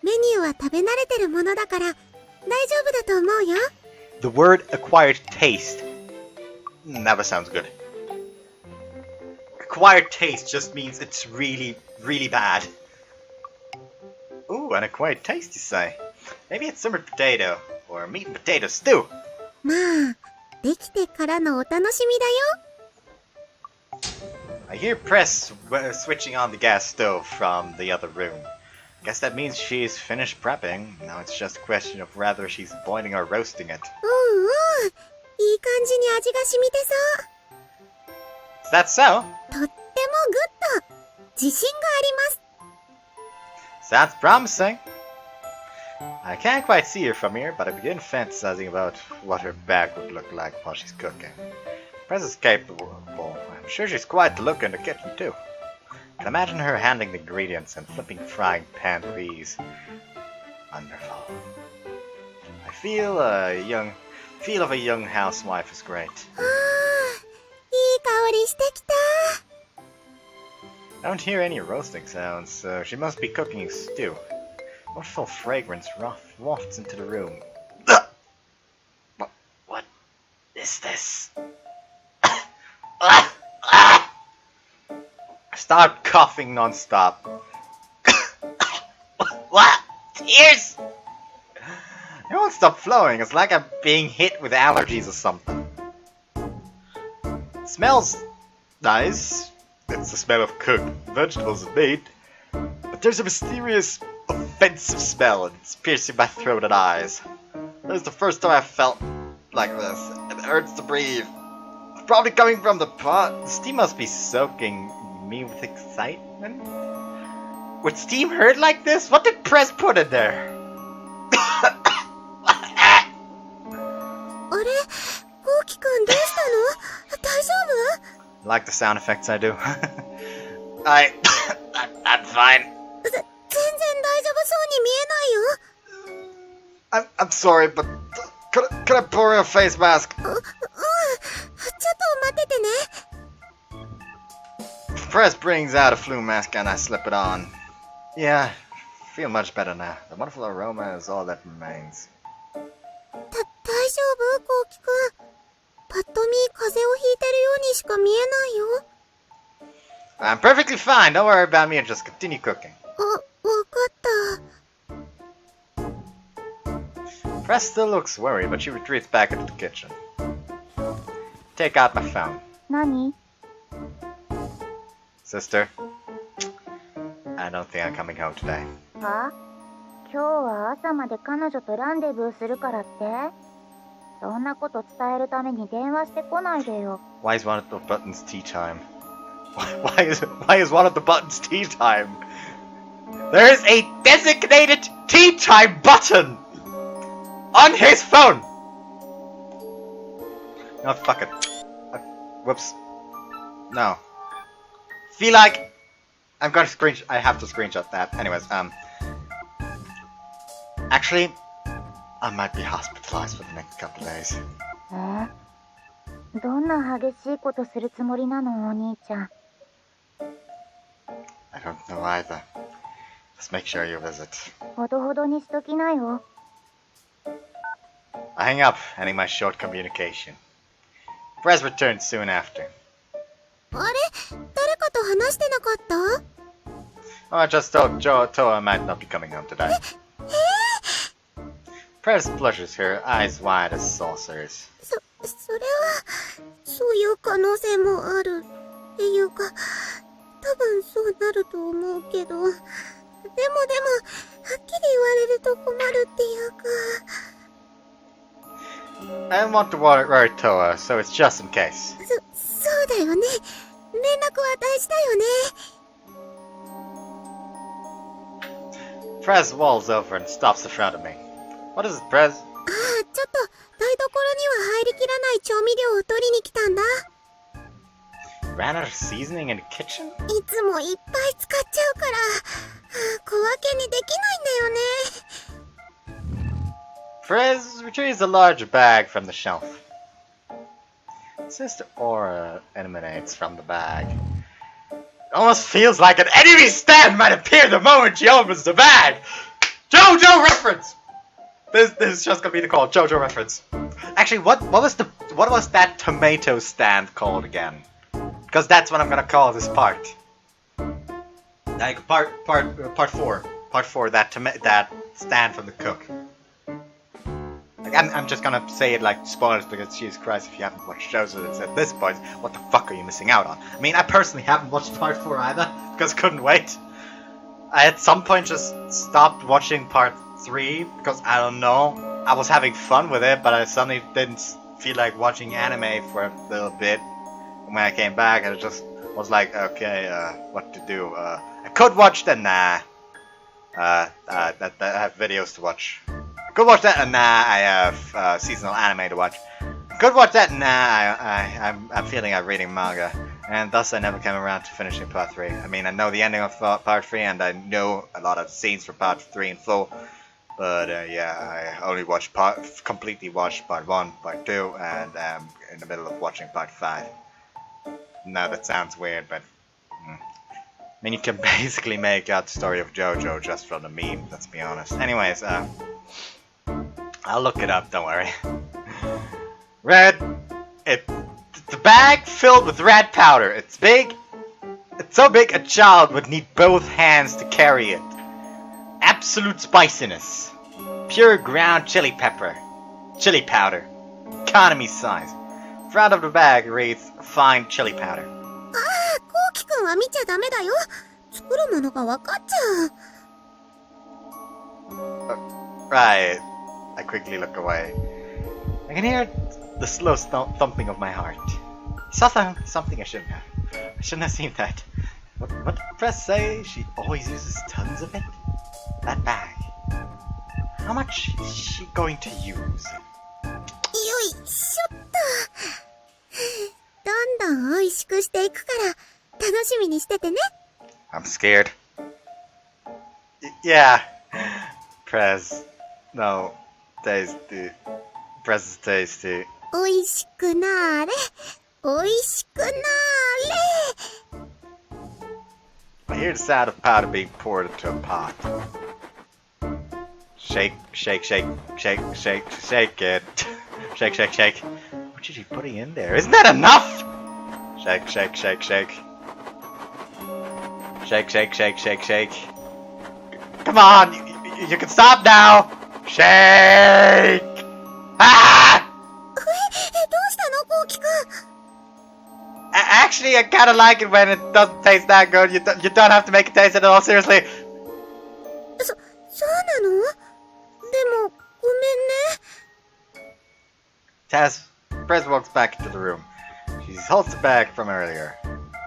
メニューは食べ慣れてるものだから大丈夫だと思うよ。The word acquired taste never sounds good. Acquired taste just means it's really, really bad. Ooh, an acquired taste, you say? Maybe it's simmered potato or meat and potato stew. まあ、できてからのお楽しみだよ。I hear Press switching on the gas stove from the other room. Guess that means she's finished prepping. Now it's just a question of whether she's boiling or roasting it. うんうん。いい感じに味が染みてそう。Is that so? とってもグッド。自信があります。Sounds promising. I can't quite see her from here, but I begin fantasizing about what her bag would look like while she's cooking. Press is capable. I'm sure she's quite the look in the kitchen too. I can imagine her handling the ingredients and flipping frying pan with ease. Wonderful. I feel of a young housewife is great. ああ、いい香りしてきた。I don't hear any roasting sounds, so she must be cooking a stew. Wonderful fragrance wafts into the room. What is this? I start coughing non-stop. What? Tears? It won't stop flowing. It's like I'm being hit with allergies or something. It smells nice. It's the smell of cooked vegetables and meat. But there's a mysterious, offensive smell, and it's piercing my throat and eyes. This is the first time I've felt like this. It hurts to breathe. It's probably coming from the pot. The steam must be soaking me with excitement. Would steam hurt like this? What did Press put in there? あれ、コウキくんどうしたの？大丈夫？ Like the sound effects I do. I'm fine. 全然大丈夫そうに見えないよ。I'm sorry, but could I borrow a face mask? ちょっと待っててね。Press brings out a flu mask and I slip it on. Yeah, feel much better now. The wonderful aroma is all that remains. 大丈夫？コウキくん。ぱっと見風邪をひいてるようにしか見えないよ。I'm perfectly fine. Don't worry about me and just continue cooking. わかった。 Press still looks worried, but she retreats back into the kitchen. Take out my phone. 何？ Sister, I don't think I'm coming home today. は？今日は朝まで彼女とランデブーするからって？そんなこと伝えるために電話してこないでよ。Why is one of the buttons tea time? Why is one of the buttons tea time? There is a designated tea time button on his phone. No, fuck it. Whoops. No. Feel like I'm gonna I have to screenshot that. Anyways, actually, I might be hospitalized for the next couple of days. どんな激しいことするつもりなの、お兄ちゃん。I don't know either. Just make sure you visit. ほどほどにしときなよ。I hang up, ending my short communication. Press returned soon after. あれ？誰かと話してなかった？ Oh, I just told Toa I might not be coming home today. Press blushes, her eyes wide as saucers. それは、そういう可能性もある。っていうか、多分そうなると思うけど。でも、はっきり言われると困るっていうか。 I don't want to worry Toa, so it's just in case. そうだよね。連絡は大事だよね。Prez walls over and stops in front of me. What is it, Prez? ちょっと台所には入りきらない調味料を取りに来たんだ。Ran out of seasoning in the kitchen? いつもいっぱい使っちゃうから、小分けにできないんだよね。Prez retrieves a larger bag from the shelf. Sister aura emanates from the bag. It almost feels like an enemy stand might appear the moment she opens the bag! JoJo reference! This is just gonna be the call, JoJo reference. Actually, what was that tomato stand called again? Because that's what I'm gonna call this part. Like part 4. Part 4, that stand from the cook. Like, I'm just gonna say it like spoilers because Jesus Christ, if you haven't watched JoJo at this point, what the fuck are you missing out on? I mean, I personally haven't watched part 4 either, because I couldn't wait. I at some point just stopped watching part 3, because I don't know, I was having fun with it, but I suddenly didn't feel like watching anime for a little bit. When I came back, I just was like, okay, what to do? I could watch the I have videos to watch. Could watch that, nah, I have seasonal anime to watch. Could watch that, nah, I'm feeling like reading manga. And thus I never came around to finishing part 3. I mean, I know the ending of part 3 and I know a lot of scenes from part 3 in full. But yeah, I only completely watched part 1, part 2, and I'm in the middle of watching part 5. Now that sounds weird, but I mean, you can basically make out the story of JoJo just from the meme, let's be honest. Anyways, I'll look it up, don't worry. The bag filled with red powder. It's big. It's so big a child would need both hands to carry it. Absolute spiciness. Pure ground chili powder. Economy size. Front of the bag reads fine chili powder. ああ、コウキ君は見ちゃダメだよ。作るものがわかっちゃう。 Right. I quickly look away. I can hear the slow thumping of my heart. Something I shouldn't have. I shouldn't have seen that. What did the press say? She always uses tons of it? That bag. How much is she going to use? よいしょっと。どんどん美味しくしていくから楽しみにしててね。 I'm scared. Yeah. Press. No. Tasty. Press is tasty. 美味しくなーれ。美味しくなーれ。 I hear the sound of powder being poured into a pot. Shake, shake, shake, shake, shake, shake it. Shake, shake, shake. What is he putting in there? Isn't that enough? Shake, shake, shake, shake. Shake, shake, shake, shake, shake. Come on, you can stop now. Shake! Ah! どうしたのコウキ君。 Actually, I kind of like it when it doesn't taste that good. You don't have to make it taste at all, seriously. そうなの？でも、ごめんね。 Prez walks back into the room. She holds the bag from earlier,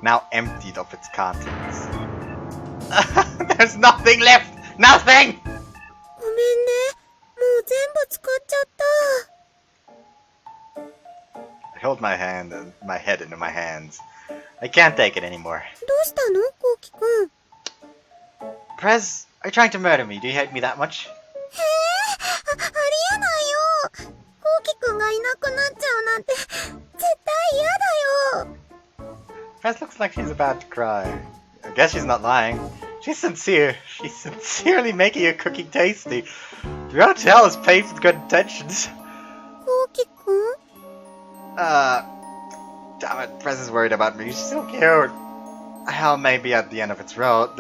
now emptied of its contents. There's nothing left! Nothing! ごめんね。もう全部使っちゃった。 I hold my head into my hands. I can't take it anymore. どうしたのコウキ君。 Prez, are you trying to murder me? Do you hate me that much? ありえないよ。コウキ君がいなくなっちゃうなんて絶対嫌だよ。 Prez looks like she's about to cry. I guess she's not lying. She's sincere. She's sincerely making your cooking tasty. The hotel is paved with good intentions. コウキ君？ Damn it, Prez is worried about me. She's so cute. Hell may be at the end of this road,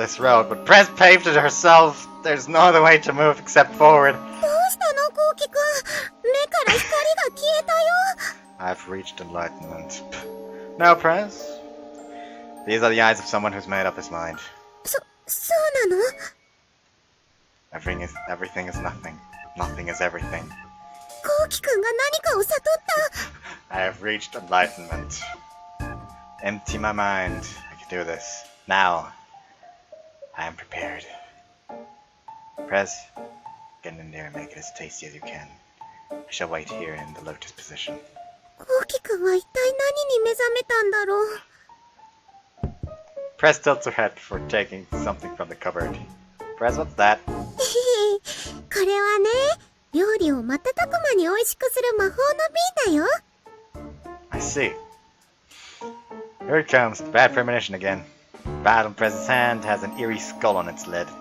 but Prez paved it herself. There's no other way to move except forward. どうしたのコウキ君。目から光が消えたよ。 I've reached enlightenment. No, Prez. These are the eyes of someone who's made up his mind. そうなの？ Everything is nothing. Nothing is everything. コウキ君が何かを悟った。 I have reached enlightenment. Empty my mind. I can do this. Now, I am prepared. Prez, get in there and make it as tasty as you can. I shall wait here in the lotus position. コウキ君は一体何に目覚めたんだろう。 Prez tilts her head before taking something from the cupboard. Prez, what's that? これはね、料理を瞬く間に美味しくする魔法の瓶だよ。I see. Here it comes, the bad premonition again. Battle Press's hand has an eerie skull on its lid. 後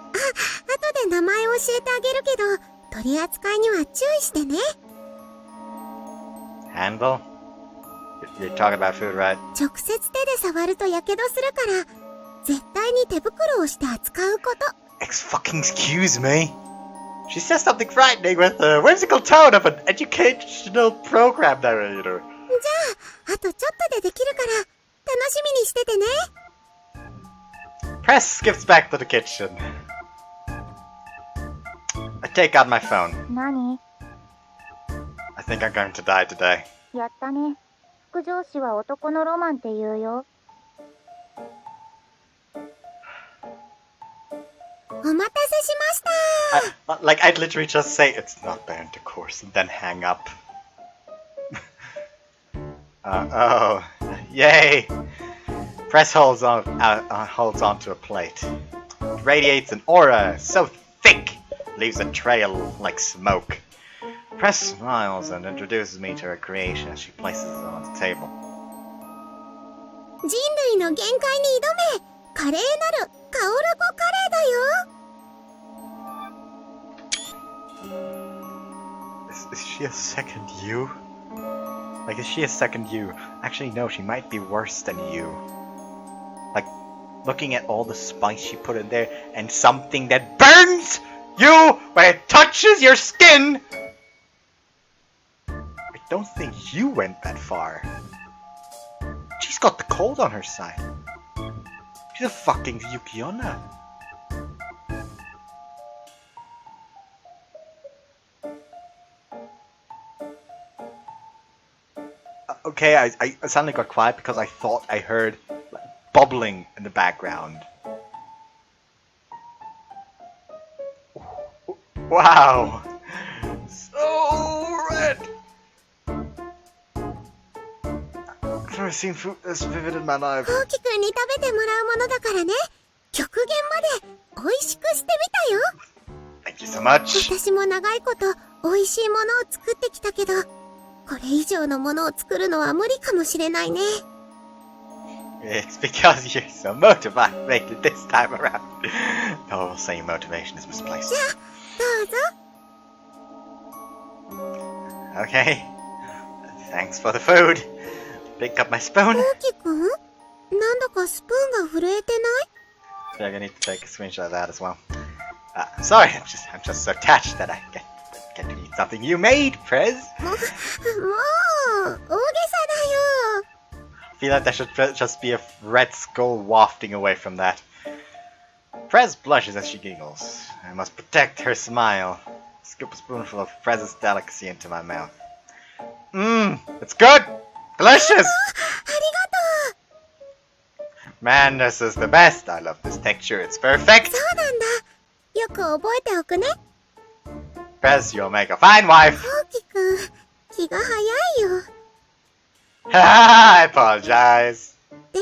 で名前を教えてあげるけど、取り扱いには注意してね。Handle? You're talking about food, right? 直接手で触るとやけどするから、絶対に手袋をして扱うこと。Excuse me? She says something frightening with the whimsical tone of an educational program narrator. じゃあ、あとちょっとでできるから、楽しみにしててね。Press skips back to the kitchen. I take out my phone. 何？ I think I'm going to die today. やったね。副上司は男のロマンって言うよ。お待たせしました。I'd literally just say it's not their intercourse and then hang up. Oh, yay! Press holds on to a plate. It radiates an aura so thick, leaves a trail like smoke. Press smiles and introduces me to her creation as she places it on the table. 人類の限界に挑め、華麗なるカオルコカレーだよ。Is she a second you? Like, is she a second you? Actually, no, she might be worse than you. Like, looking at all the spice she put in there, and something that burns you when it touches your skin! I don't think you went that far. She's got the cold on her side. She's a fucking Yukiona. Okay, I suddenly got quiet because I thought I heard bubbling in the background. Wow! So red! I've never seen food this vivid in my life. コウキくんに食べてもらうものだからね。極限まで美味しくしてみたよ。Thank you so much. 私も長いこと美味しいものを作ってきたけど、これ以上のものを作るのは無理かもしれないね。It's because you're so motivated this time around. No, we'll say motivation is misplaced. じゃあ、どうぞ。Okay. Thanks for the food. Pick up my spoon. コウキくん、なんだかスプーンが震えてない？ I need to take a screenshot of that as well. Sorry, I'm just so attached that I get to eat something you made, Prez. もう、大げさだよ。I feel like there should just be a red skull wafting away from that. Prez blushes as she giggles. I must protect her smile. Scoop a spoonful of Prez's delicacy into my mouth. Mmm, it's good! Delicious! ありがとう。 Man, this is the best. I love this texture. It's perfect. そうなんだ。よく覚えておくね。Prez, you'll make a fine wife. コウキくん、気が早いよ。I apologize. で、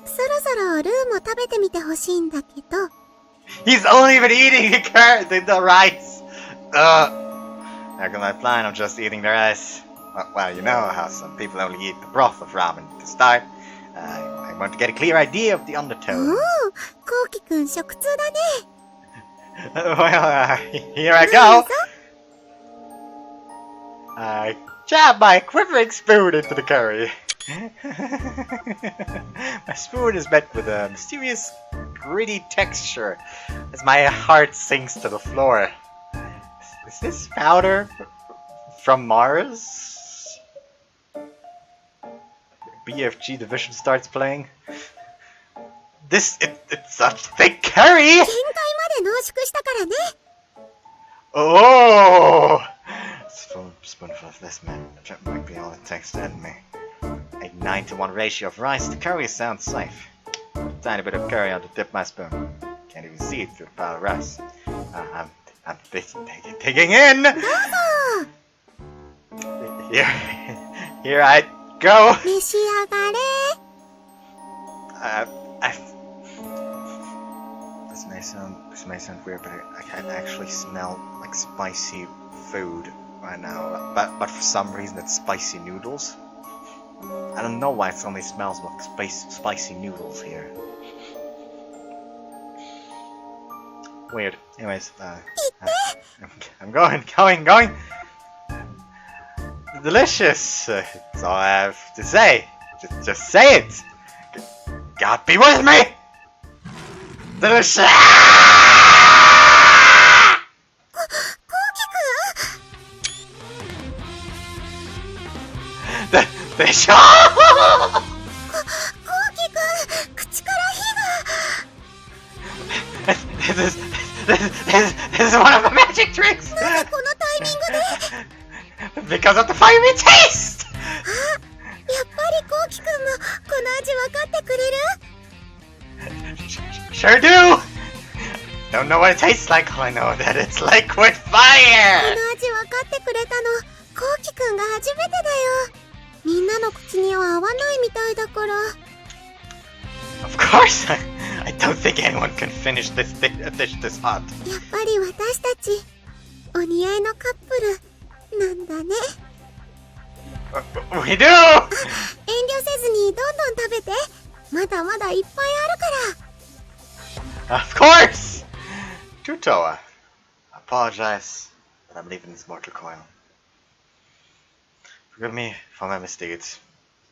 そろそろルーも食べてみてほしいんだけど。He's only been eating the rice. How can I plan? I'm just eating the rice. Well, you know how some people only eat the broth of ramen to start. I want to get a clear idea of the お undertones. お、コウキくん食通だね。Well, here I go. I jab my quivering spoon into the curry. My spoon is met with a mysterious, gritty texture as my heart sinks to the floor. Is this powder from Mars? BFG Division starts playing. It's such thick curry! 限界まで濃縮したからね。Oh! Spoonful of this might be all it takes to end me. A 9-to-1 ratio of rice to curry sounds safe. Tiny bit of curry on to dip my spoon. Can't even see it through the pile of rice. I'm digging in! どうぞ。 Here I go! 召し上がれ。This may sound weird, but I can actually smell like spicy food right now, but for some reason it's spicy noodles. I don't know why it only smells like spicy noodles here. Weird. Anyways, I'm going. Delicious. That's all I have to say. Just say it. God be with me. Delicious.でしょThis is one of the magic tricks! なんでこのタイミングで Because of the fiery taste! やっぱりコウキくんもこの味分かってくれる Sure do! Don't know what it tastes like, all I know that it's liquid fire! この味分かってくれたのコウキくんが初めてだよみんなの口には合わないみたいだから Of course! I don't think anyone can finish this dish this hot. やっぱり私たちお似合いのカップルなんだね We do! 遠慮せずにどんどん食べてまだまだいっぱいあるから Of course! Tutoa, I apologize, but I'm leaving this mortal coil. Forgive me for my misdeeds.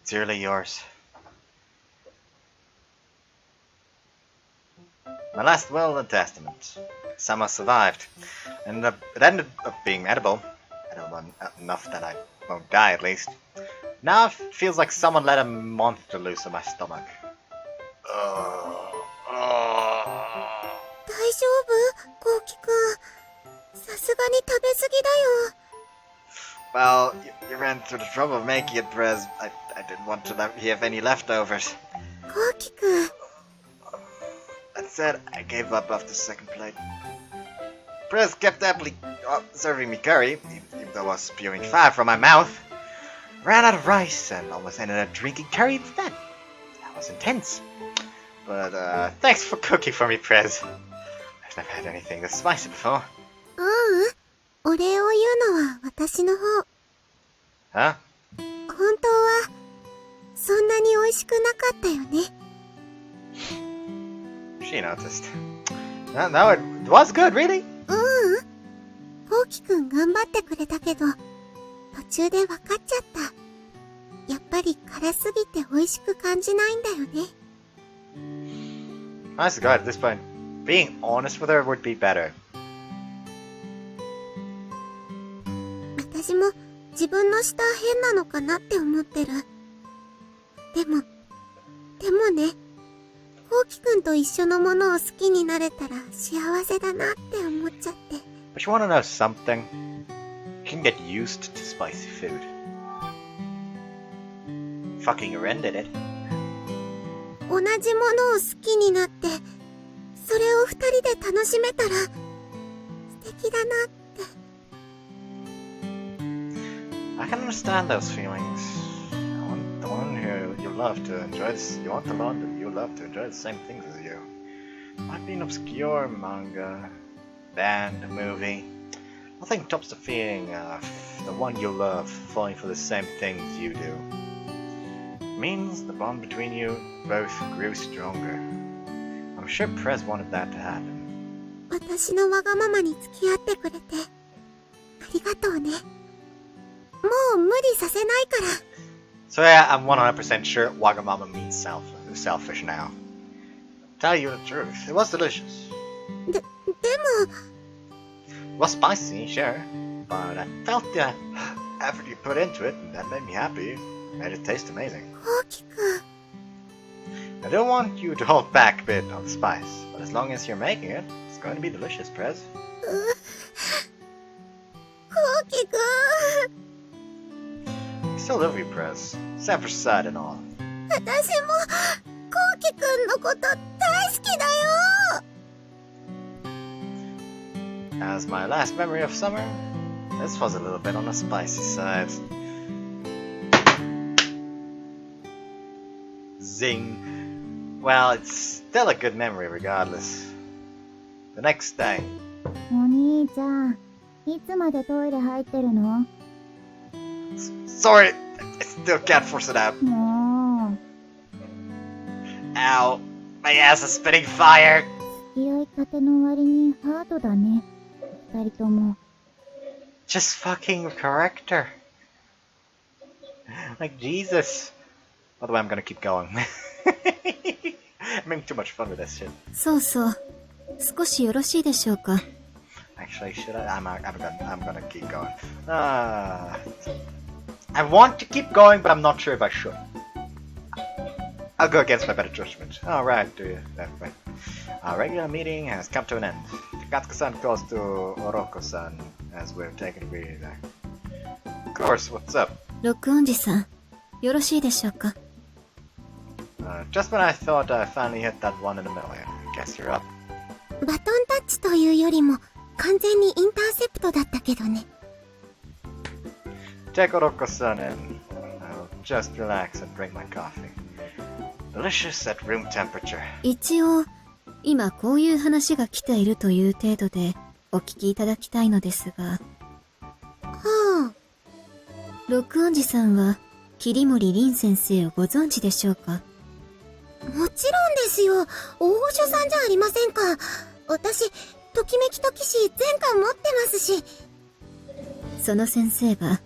Sincerely yours. My last will and testament. Sama survived, and it ended up being edible. Edible enough that I won't die at least. Now it feels like someone let a monster loose in my stomach. 大丈夫コウキくんさすがに食べ過ぎだよ Well, you ran through the trouble of making it, Prez. I didn't want to have any leftovers. コウキくん That said, I gave up after the second plate. Prez kept happily serving me curry, even though I was spewing fire from my mouth. Ran out of rice and almost ended up drinking curry instead. That was intense. But thanks for cooking for me, Prez. I've never had anything this spicy before. お礼を言うのは私の方 Huh? 本当はそんなに美味しくなかったよね She noticed. No, it was good, really? コウキくん頑張ってくれたけど途中で分かっちゃったやっぱり辛すぎて美味しく感じないんだよね Honest to God, at this point, being honest with her would be better. 私も自分の舌変なのかなって思ってるでもねコウキくんと一緒のものを好きになれたら幸せだなって思っちゃって But you wanna know something? You can get used to spicy food. Fucking rented it. 同じものを好きになってそれを二人で楽しめたら素敵だなって I can understand those feelings. I want the one who you love to enjoy this. You want the one that you love to enjoy the same things as you. Might be an obscure manga, band, movie. Nothing tops the feeling of the one you love falling for the same things you do. It means the bond between you both grew stronger. I'm sure Prez wanted that to happen. 私のわがままに付き合ってくれてありがとうねもう無理させないから So yeah, I'm 100% sure WAGAMAMA means selfish now. Tell you the truth, it was delicious. でも It was spicy, sure, but I felt the effort you put into it, and that made me happy. Made it taste amazing. コウキくん I don't want you to hold back a bit on the spice, but as long as you're making it, it's going to be delicious, Prez. コウキくん I still love you, Prez. Separate side and all. 私もコウキくんのこと大好きだよ As my last memory of summer, this was a little bit on the spicy side. Zing. Well, it's still a good memory regardless. The next day. お兄ちゃんいつまでトイレ入ってるの？ Sorry, I still can't force it out. もう、 Ow, my ass is spitting fire. 付き合いたての割にハードだね。二人とも。Just fucking correct her. Like Jesus. By the way, I'm gonna keep going. I'm having too much fun with this shit. そうそう。少しよろしいでしょうか。Actually, should I? I'm gonna keep going. I want to keep going, but I'm not sure if I should. I'll go against my better judgment. Alright, do you? Right. Our regular meeting has come to an end. Katsuka-san calls to Oroko-san as we're taking a breather there. Of course, what's up? 録音時さん、よろしいでしょうか。Just when I thought I finally hit that one in the middle here. Guess you're up. バトンタッチというよりも、完全にインターセプトだったけどね。Take Oroko-san in. I'll just relax and drink my coffee. Delicious at room temperature. 一応、今こういう話が来ているという程度でお聞きいただきたいのですが。はあ。録音時さんは、桐森凛先生をご存知でしょうか？もちろんですよ。大御所さんじゃありませんか。私、ときめきと騎士全巻持ってますし。その先生が、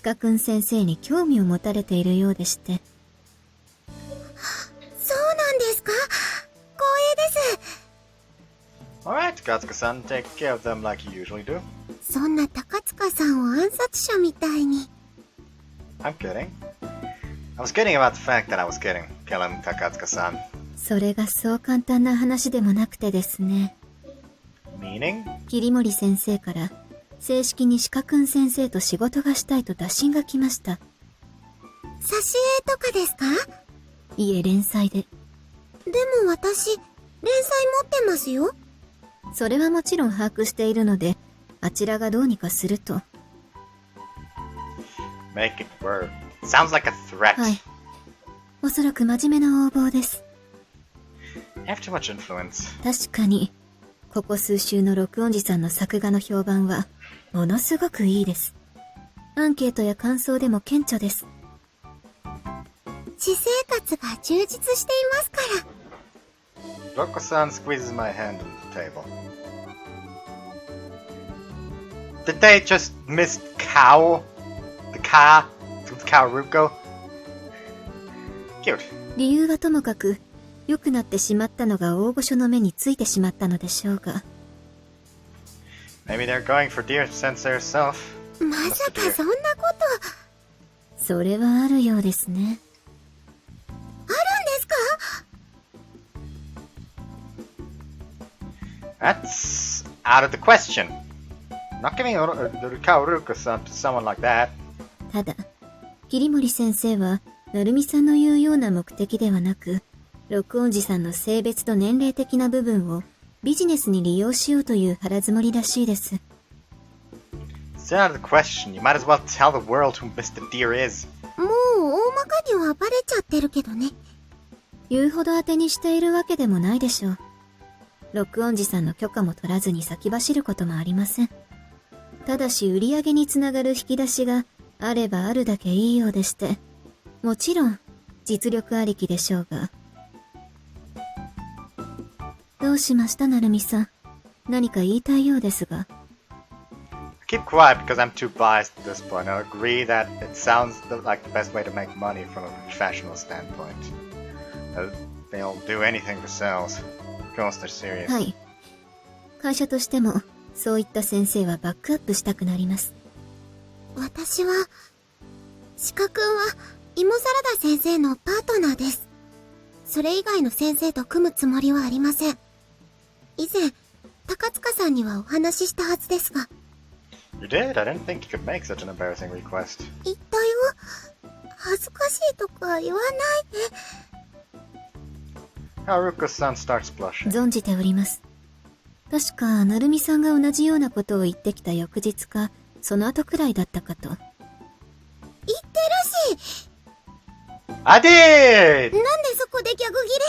鹿くん先生に興味を持たれているようでして。そうなんですか？光栄です。Alright, Katsuka-san, take care of them like you usually do. そんな高塚さんを暗殺者みたいに。I'm kidding. I was kidding about the fact that I was kidding. Killing Takatsuka-san. それがそう簡単な話でもなくてですね。Meaning? 桐森先生から、正式に鹿くん先生と仕事がしたいと打診が来ました。挿絵とかですか？いえ、連載で。でも私、連載持ってますよ。それはもちろん把握しているので、あちらがどうにかすると。Make it work. Sounds like a threat. はい。おそらく真面目な応募です。You have too much influence. 確かに、ここ数週の録音時さんの作画の評判は、ものすごくいいです。アンケートや感想でも顕著です。私生活が充実していますから。Roko-san squeezes my hand on the table. Did they just miss cow? The car? With Kaoruko? Cute. 理由はともかく、良くなってしまったのが大御所の目についてしまったのでしょうが。Maybe they're going for dear sensei herself. まさかそんなこと。それはあるようですね。あるんですか？ That's out of the question. Not giving Kaoruko-san to someone like that. ただ、桐森先生は、成美さんの言うような目的ではなく、録音時さんの性別と年齢的な部分をビジネスに利用しようという腹積もりらしいです。It's out of the question. You might as well tell the world who Mr. Deer is. もう大まかにはバレちゃってるけどね。言うほど当てにしているわけでもないでしょう。録音時さんの許可も取らずに先走ることもありません。ただし売り上げにつながる引き出しがあればあるだけいいようでして、もちろん実力ありきでしょうが。どうしました成美さん。何か言いたいようですが。I keep quiet because I'm too biased at this point. I agree that it sounds like the best way to make money from a professional standpoint. They'll do anything for sales. Of course they're serious. はい。会社としてもそういった先生はバックアップしたくなります。私は、鹿くんは芋サラダ先生のパートナーです。それ以外の先生と組むつもりはありません。以前、高塚さんにはお話ししたはずですが。You did? I didn't think you could make such an embarrassing request. 言ったよ。恥ずかしいとか言わないで。Kaoruko-san starts blushing. 存じております。確か、成美さんが同じようなことを言ってきた翌日か、その後くらいだったかと。言ってるし。I did! なんでそこで逆ギレ？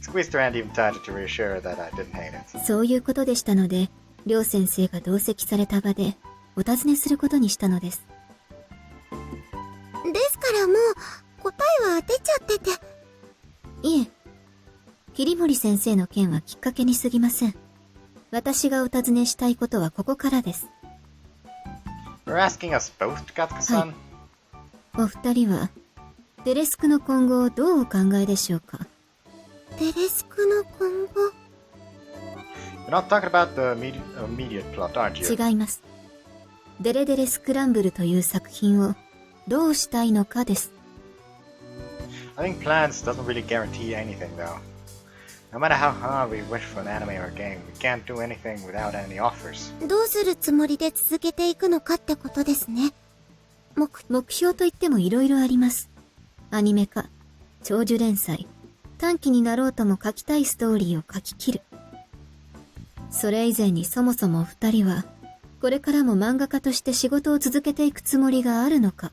Squeezed her hand even tighter to reassure her that I didn't hate it. そういうことでしたので、両先生が同席された場でお尋ねすることにしたのです。ですからもう、答えは出ちゃってて。いえ、桐森先生の件はきっかけに過ぎません。私がお尋ねしたいことはここからです。You're asking us both, Katsuka-san? お二人は、デレスクの今後をどうお考えでしょうか。デレスクの今後。You're not talking about the immediate plot, aren't you? 違います。デレデレスクランブルという作品をどうしたいのかです。I think plans doesn't really guarantee anything, though. No matter how hard we wish for an anime or a game, we can't do anything without any offers. どうするつもりで続けていくのかってことですね。目標といっても色々あります。アニメ化、長寿連載、短期になろうとも書きたいストーリーを書き切る。それ以前にそもそもお二人は、これからも漫画家として仕事を続けていくつもりがあるのか。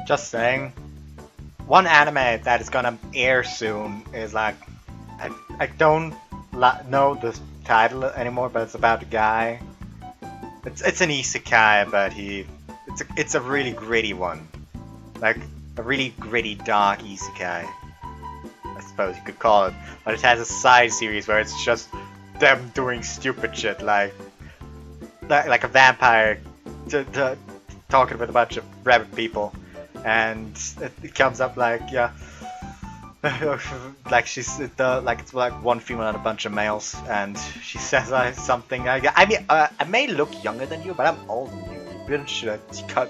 Just saying. One anime that is gonna air soon is like... I don't know the title anymore, but it's about a guy. It's an isekai, but it's a really gritty one. Like, a really gritty, dark isekai. I suppose you could call it. But it has a side series where it's just them doing stupid shit, like a vampire talking with a bunch of rabbit people. And it comes up like, yeah, like she's like it's like one female and a bunch of males, and she says something. I mean, I may look younger than you, but I'm older than you. You really should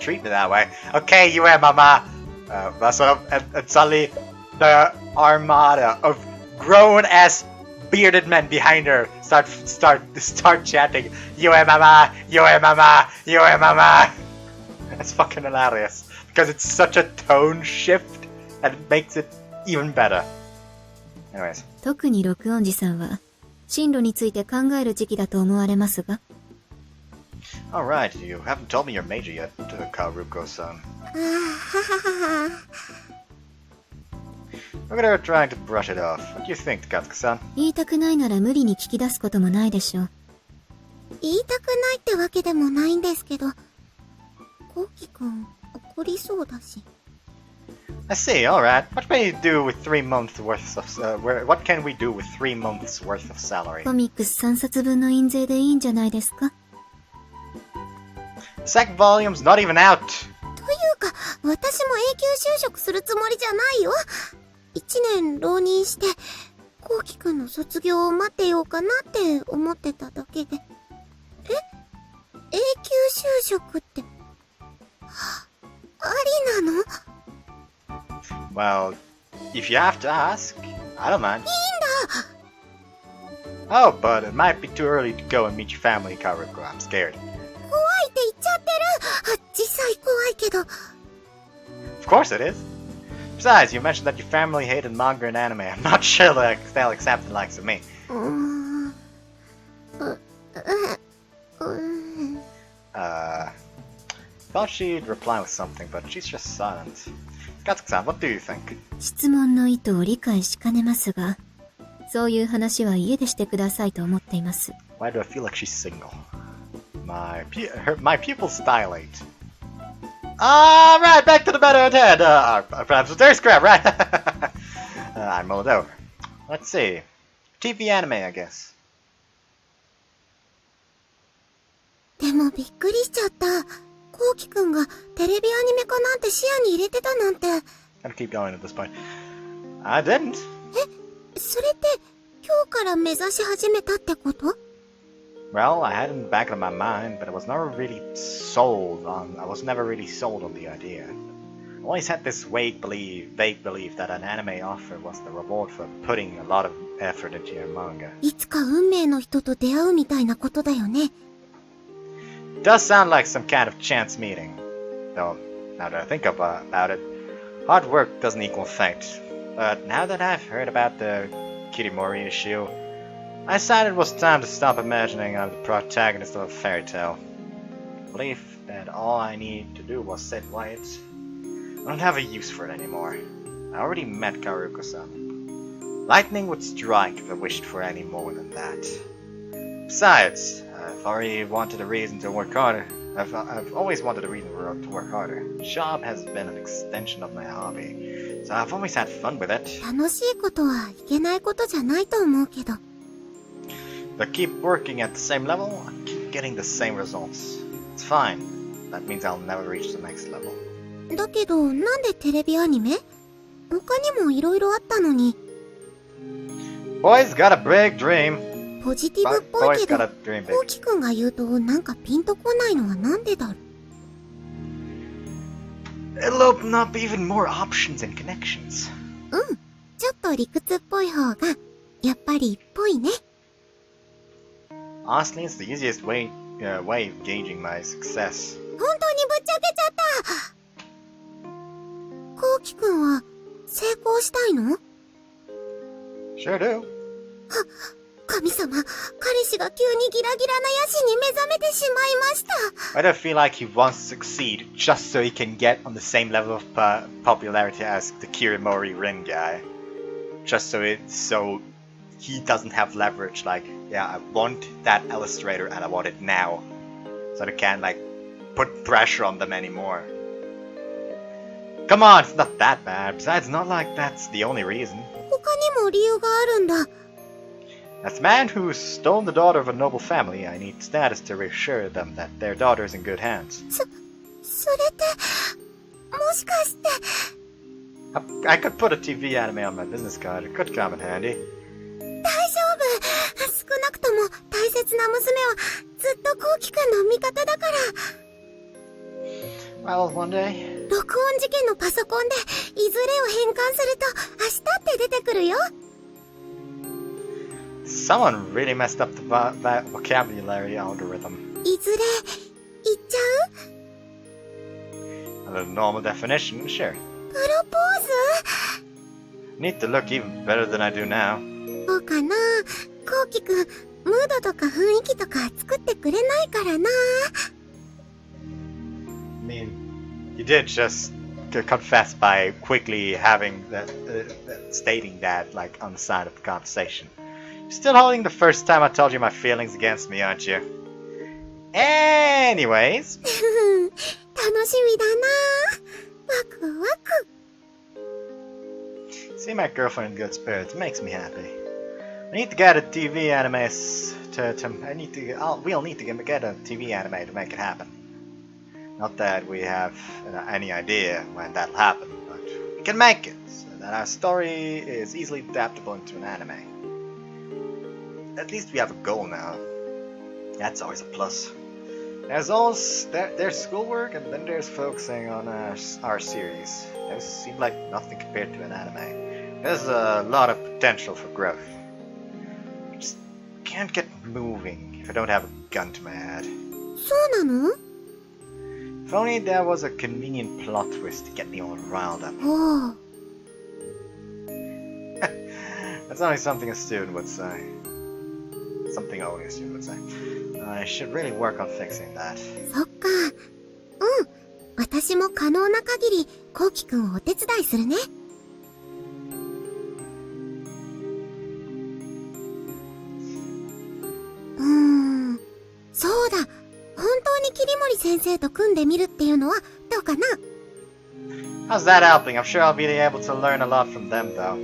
treat me that way. Okay, you are, mama. And suddenly the armada of grown-ass bearded men behind her start chanting, "You are mama, you are mama, you are mama." It's fucking hilarious. Because it's such a tone shift that it makes it even better. Anyways. 特に録音時さんは進路について考える時期だと思われますが。Alright, you haven't told me your major yet, Kaoruko-san. We're gonna try to brush it off. What do you think, Katsuka-san? 言いたくないなら無理に聞き出すこともないでしょう。言いたくないってわけでもないんですけど、コウキくん怒りそうだし。I see, alright. What can we do with 3 months worth of, what can we do with 3 months worth of salary? コミックス3冊分の印税でいいんじゃないですか。Second volume's not even out! というか、私も永久就職するつもりじゃないよ。1年浪人して、コウキくんの卒業を待ってようかなって思ってただけで。永久就職って、ありなの？ Well, if you have to ask, I don't mind. いいんだ。 Oh, but it might be too early to go and meet your family, Kaoruko. I'm scared. 怖いって言っちゃってる。実際怖いけど。Of course it is. Besides, you mentioned that your family hated manga and anime. I'm not sure that they'll accept the likes of me. Thought she'd reply with something, but she's just silent. Katsuka-san, what do you think? 質問の意図を理解しかねますが、そういう話は家でしてくださいと思っています。Why do I feel like she's single? My pupils dilate. Alright, back to the matter at hand. Perhaps a thirst grab, right? I mulled over. Let's see. TV anime, I guess. でもびっくりしちゃった。コウキくんがテレビアニメ化なんて視野に入れてたなんて。Gotta keep going at this point. I didn't. それって今日から目指し始めたってこと？ Well, I had it in the back of my mind, but I was never really sold on the idea. I always had this vague belief that an anime offer was the reward for putting a lot of effort into your manga. いつか運命の人と出会うみたいなことだよね。It does sound like some kind of chance meeting. Though, now that I think about it, hard work doesn't equal fate. But now that I've heard about the Kirimori issue, I decided it was time to stop imagining I'm the protagonist of a fairy tale. I believe that all I need to do was sit quiet. I don't have a use for it anymore. I already met Kaoruko-san. Lightning would strike if I wished for any more than that. Besides, I've already wanted a reason to work harder. I've always wanted a reason to work harder. Job has been an extension of my hobby, so I've always had fun with it. 楽しいことはいけないことじゃないと思うけど。But keep working at the same level, keep getting the same results. It's fine. That means I'll never reach the next level. だけど、なんでテレビアニメ？他にも色々あったのに。Boys got a big dream. ポジティブっぽい Boys け got ど、 a dream コウ big. キくんが言うとなんかピンとこないのはなんでだろう。It'll open up even more options and connections. うん。ちょっと理屈っぽい方が、やっぱりっぽいね。Honestly, it's the easiest way of gauging my success. 本当にぶっちゃけちゃった。コウキくんは、成功したいの？ Sure do. 神様、彼氏が急にギラギラなヤシに目覚めてしまいました。I don't feel like he wants to succeed just so he can get on the same level of popularity as the Kirimori Rin guy. Just so he doesn't have leverage, like, yeah, I want that illustrator and I want it now. So they can't, like, put pressure on them anymore. Come on, it's not that bad. Besides, not like that's the only reason. 他にも理由があるんだ。As a man who's stolen the daughter of a noble family, I need status to reassure them that their daughter is in good hands. それって、もしかして。I could put a TV anime on my business card. It could come in handy. 大丈夫。少なくとも大切な娘はずっとコウキくんの味方だから。Well, one day. 録音事件のパソコンでいずれを変換すると明日って出てくるよ。Someone really messed up the vocabulary algorithm. いずれ言っちゃう？ The normal definition, sure. プロポー Need to look even better than I do now. ズ？そうかな。コウキくん、ムードとか雰囲気とか作ってくれないからな。I mean, you did just confess by quickly having stating that, like, on the side of the conversation. You're still holding the first time I told you my feelings against me, aren't you? Anyways. 楽しみだな。ワクワク。See my girlfriend in good spirits makes me happy. I need to get a TV anime we'll need to get a TV anime to make it happen. Not that we have any idea when that'll happen, but we can make it so that our story is easily adaptable into an anime. At least we have a goal now. That's always a plus. There's schoolwork and then there's focusing on our series. Those seem like nothing compared to an anime. There's a lot of potential for growth. I just can't get moving if I don't have a gun to my head. そうなの？ If only there was a convenient plot twist to get me all riled up. おう。 That's only something a student would say. Something only a student would say. I should really work on fixing that. そっか。うん。私も可能な限り、コウキくんをお手伝いするね。そうだ。本当に桐森先生と組んでみるっていうのはどうかな？ How's that helping? I'm sure I'll be able to learn a lot from them, though.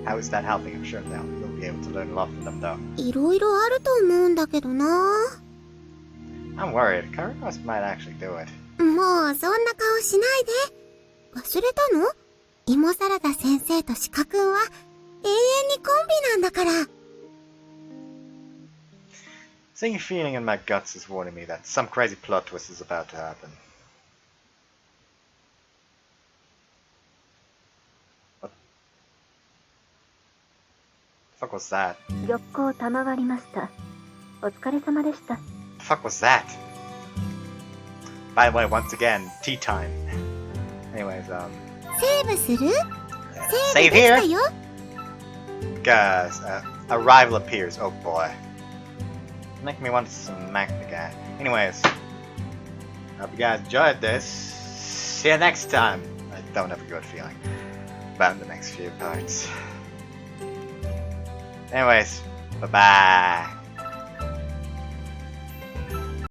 How is that helping? I'm sure we'll be able to learn a lot from them, though. いろいろあると思うんだけどな。I'm worried. Kaoruko might actually do it. もうそんな顔しないで。忘れたの？芋サラダ先生と鹿くんは永遠にコンビなんだから。Seeing a feeling in my guts is warning me that some crazy plot twist is about to happen. What the fuck was that? 玉光賜りました。お疲れ様でした。 The fuck was that? By the way, once again, tea time. Anyways, セーブする？ save できた here? よ。 Guys, a rival appears. Oh boy. Make me want to smack the guy. Anyways, hope you guys enjoyed this. See you next time. I don't have a good feeling about the next few parts. Anyways, Bye bye.